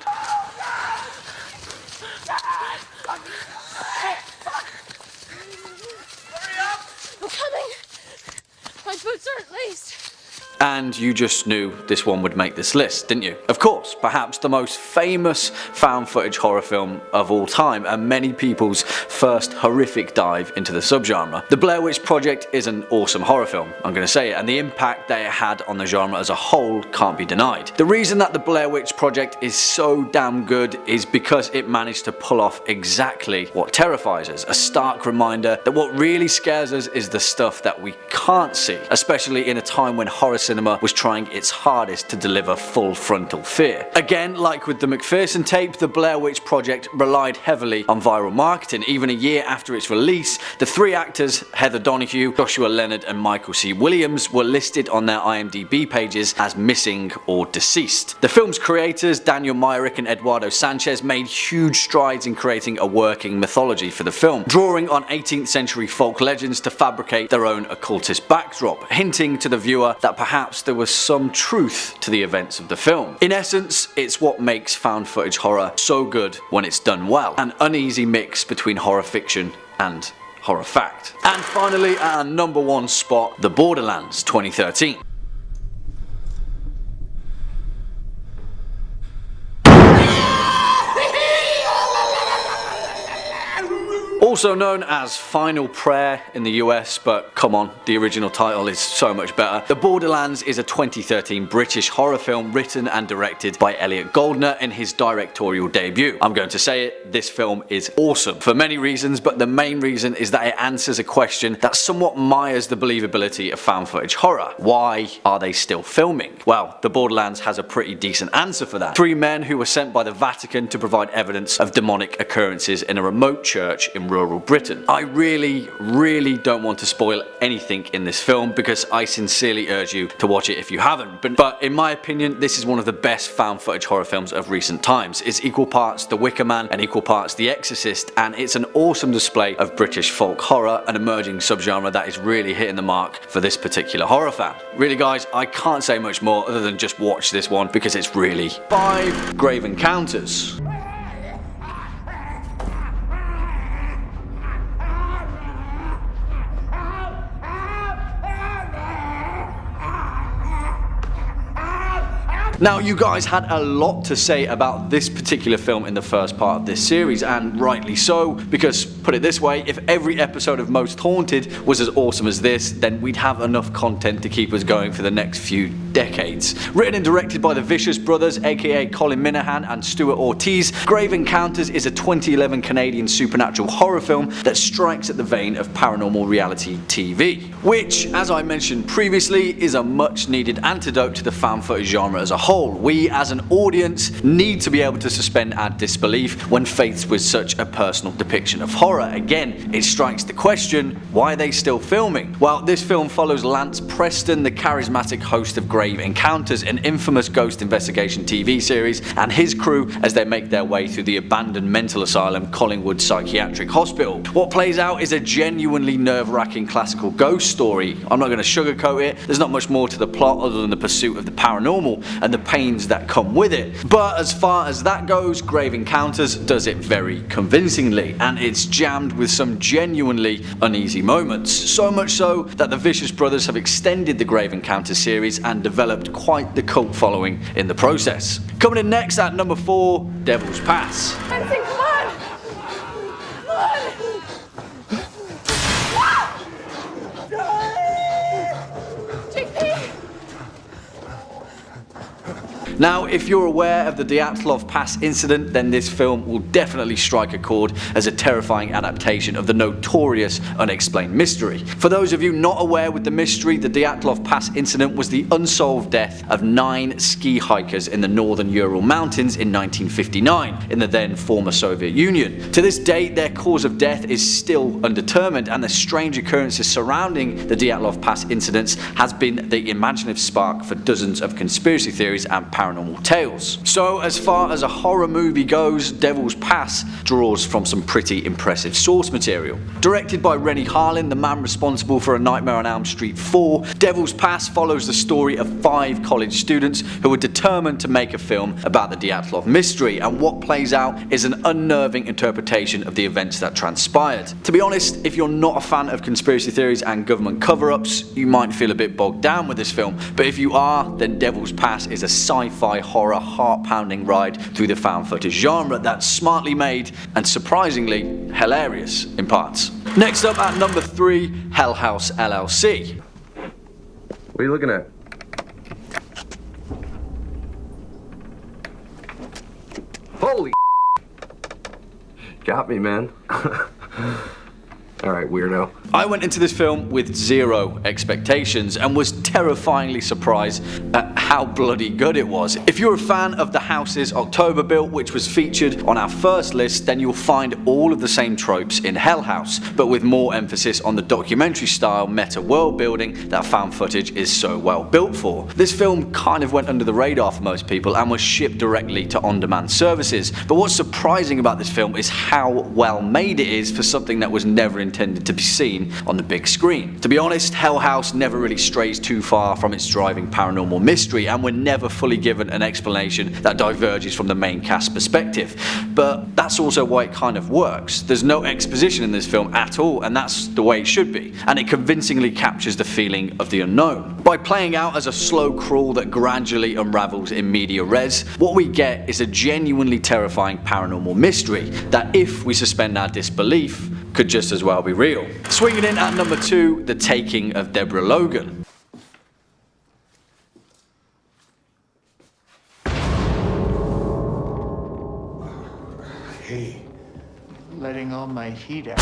I'm coming. My boots aren't laced. And you just knew this one would make this list, didn't you? Of course, perhaps the most famous found footage horror film of all time, and many people's first horrific dive into the subgenre. The Blair Witch Project is an awesome horror film, I'm gonna say it, and the impact that it had on the genre as a whole can't be denied. The reason that the Blair Witch Project is so damn good is because it managed to pull off exactly what terrifies us, a stark reminder that what really scares us is the stuff that we can't see, especially in a time when horror cinema was trying its hardest to deliver full frontal fear. Again, like with the McPherson Tape, the Blair Witch Project relied heavily on viral marketing. Even a year after its release, the 3 actors, Heather Donahue, Joshua Leonard and Michael C. Williams, were listed on their IMDb pages as missing or deceased. The film's creators, Daniel Myrick and Eduardo Sanchez, made huge strides in creating a working mythology for the film, drawing on 18th century folk legends to fabricate their own occultist backdrop, hinting to the viewer that perhaps there was some truth to the events of the film. In essence, it's what makes found footage horror so good when it's done well, an uneasy mix between horror fiction and horror fact. And finally, at our number 1 spot, The Borderlands, 2013. Also known as Final Prayer in the US, but come on, the original title is so much better. The Borderlands is a 2013 British horror film written and directed by Elliot Goldner in his directorial debut. I'm going to say it, this film is awesome for many reasons, but the main reason is that it answers a question that somewhat mires the believability of found footage horror. Why are they still filming? Well, The Borderlands has a pretty decent answer for that. 3 men who were sent by the Vatican to provide evidence of demonic occurrences in a remote church in rural Britain. I really don't want to spoil anything in this film because I sincerely urge you to watch it if you haven't, but in my opinion this is one of the best found footage horror films of recent times. It's equal parts The Wicker Man and equal parts The Exorcist, and it's an awesome display of British folk horror, an emerging subgenre that is really hitting the mark for this particular horror fan. Really guys, I can't say much more other than just watch this one because it's really 5 Grave Encounters. Now, you guys had a lot to say about this particular film in the first part of this series, and rightly so, because, put it this way, if every episode of Most Haunted was as awesome as this, then we'd have enough content to keep us going for the next few decades. Written and directed by the Vicious Brothers, aka Colin Minahan and Stuart Ortiz, Grave Encounters is a 2011 Canadian supernatural horror film that strikes at the vein of paranormal reality TV, which, as I mentioned previously, is a much needed antidote to the found footage genre as a whole. We as an audience need to be able to suspend our disbelief when faced with such a personal depiction of horror. Again, it strikes the question, why are they still filming? Well, this film follows Lance Preston, the charismatic host of Grave Encounters, an infamous ghost investigation TV series, and his crew as they make their way through the abandoned mental asylum Collingwood Psychiatric Hospital. What plays out is a genuinely nerve-wracking classical ghost story. I'm not going to sugarcoat it, there's not much more to the plot other than the pursuit of the paranormal and the pains that come with it. But as far as that goes, Grave Encounters does it very convincingly, and it's jammed with some genuinely uneasy moments. So much so that the Vicious Brothers have extended the Grave Encounters series and developed quite the cult following in the process. Coming in next at number 4, Devil's Pass. Come on! Come on! Now, if you're aware of the Dyatlov Pass incident, then this film will definitely strike a chord as a terrifying adaptation of the notorious unexplained mystery. For those of you not aware with the mystery, the Dyatlov Pass incident was the unsolved death of 9 ski hikers in the northern Ural Mountains in 1959 in the then former Soviet Union. To this date, their cause of death is still undetermined, and the strange occurrences surrounding the Dyatlov Pass incidents has been the imaginative spark for dozens of conspiracy theories and paranormal tales. So as far as a horror movie goes, Devil's Pass draws from some pretty impressive source material. Directed by Rennie Harlin, the man responsible for A Nightmare on Elm Street 4, Devil's Pass follows the story of 5 college students who were determined to make a film about the Dyatlov mystery, and what plays out is an unnerving interpretation of the events that transpired. To be honest, if you're not a fan of conspiracy theories and government cover-ups, you might feel a bit bogged down with this film, but if you are, then Devil's Pass is a sci-fi horror heart-pounding ride through the found footage genre that's smartly made and surprisingly hilarious in parts. Next up at number 3, House LLC. What are you looking at? Holy got me, man. Alright, weirdo. I went into this film with 0 expectations and was terrifyingly surprised at how bloody good it was. If you're a fan of The House's October Built, which was featured on our first list, then you'll find all of the same tropes in Hell House, but with more emphasis on the documentary style meta world building that found footage is so well built for. This film kind of went under the radar for most people and was shipped directly to on-demand services, but what's surprising about this film is how well made it is for something that was never intended to be seen on the big screen. To be honest, Hell House never really strays too far from its driving paranormal mystery, and we're never fully given an explanation that diverges from the main cast perspective. But that's also why it kind of works. There's no exposition in this film at all, and that's the way it should be, and it convincingly captures the feeling of the unknown. By playing out as a slow crawl that gradually unravels in media res, what we get is a genuinely terrifying paranormal mystery that, if we suspend our disbelief, could just as well be real. Swinging in at number 2, The Taking of Deborah Logan. Hey, letting all my heat out.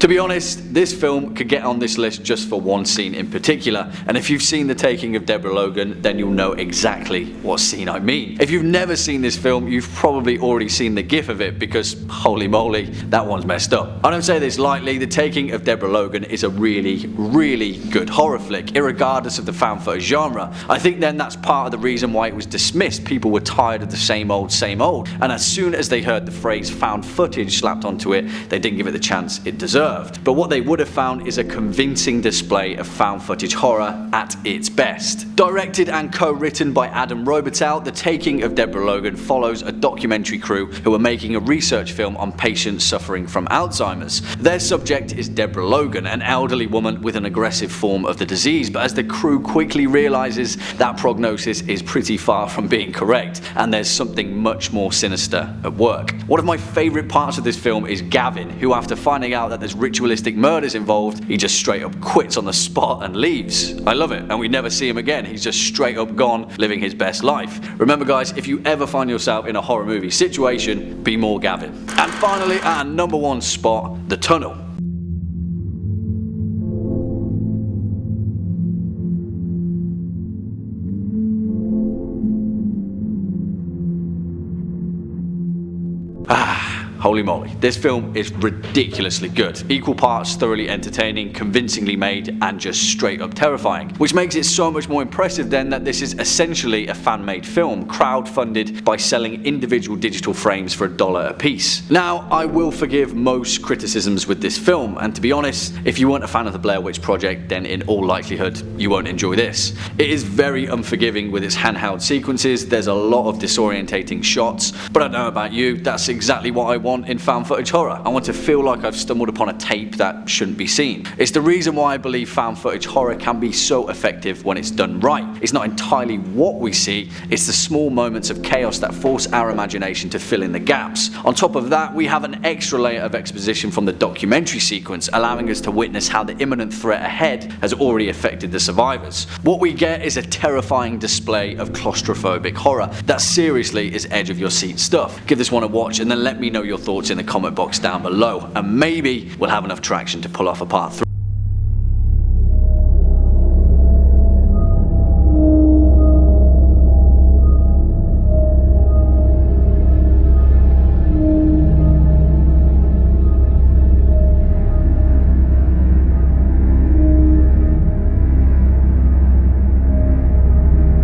To be honest, this film could get on this list just for one scene in particular, and if you've seen The Taking of Deborah Logan, then you'll know exactly what scene I mean. If you've never seen this film, you've probably already seen the gif of it, because holy moly, that one's messed up. I don't say this lightly, The Taking of Deborah Logan is a really, really good horror flick, irregardless of the found footage genre. I think then that's part of the reason why it was dismissed. People were tired of the same old, and as soon as they heard the phrase found footage slapped onto it, they didn't give it the chance it deserved. But what they would have found is a convincing display of found footage horror at its best. Directed and co-written by Adam Robitel, The Taking of Deborah Logan follows a documentary crew who are making a research film on patients suffering from Alzheimer's. Their subject is Deborah Logan, an elderly woman with an aggressive form of the disease, but as the crew quickly realizes that prognosis is pretty far from being correct, and there's something much more sinister at work. One of my favourite parts of this film is Gavin, who, after finding out that there's ritualistic murders involved, he just straight up quits on the spot and leaves. I love it, and we never see him again. He's just straight up gone, living his best life. Remember guys, if you ever find yourself in a horror movie situation, be more Gavin. And finally, at our number 1 spot, The Tunnel. Holy moly, this film is ridiculously good. Equal parts thoroughly entertaining, convincingly made, and just straight up terrifying. Which makes it so much more impressive then that this is essentially a fan-made film, crowd-funded by selling individual digital frames for $1 a piece. Now, I will forgive most criticisms with this film, and to be honest, if you weren't a fan of the Blair Witch Project, then in all likelihood, you won't enjoy this. It is very unforgiving with its handheld sequences, there's a lot of disorientating shots, but I don't know about you, that's exactly what I want want in found footage horror. I want to feel like I've stumbled upon a tape that shouldn't be seen. It's the reason why I believe found footage horror can be so effective when it's done right. It's not entirely what we see, it's the small moments of chaos that force our imagination to fill in the gaps. On top of that, we have an extra layer of exposition from the documentary sequence, allowing us to witness how the imminent threat ahead has already affected the survivors. What we get is a terrifying display of claustrophobic horror that seriously is edge of your seat stuff. Give this one a watch and then let me know your thoughts in the comment box down below, and maybe we'll have enough traction to pull off a part 3.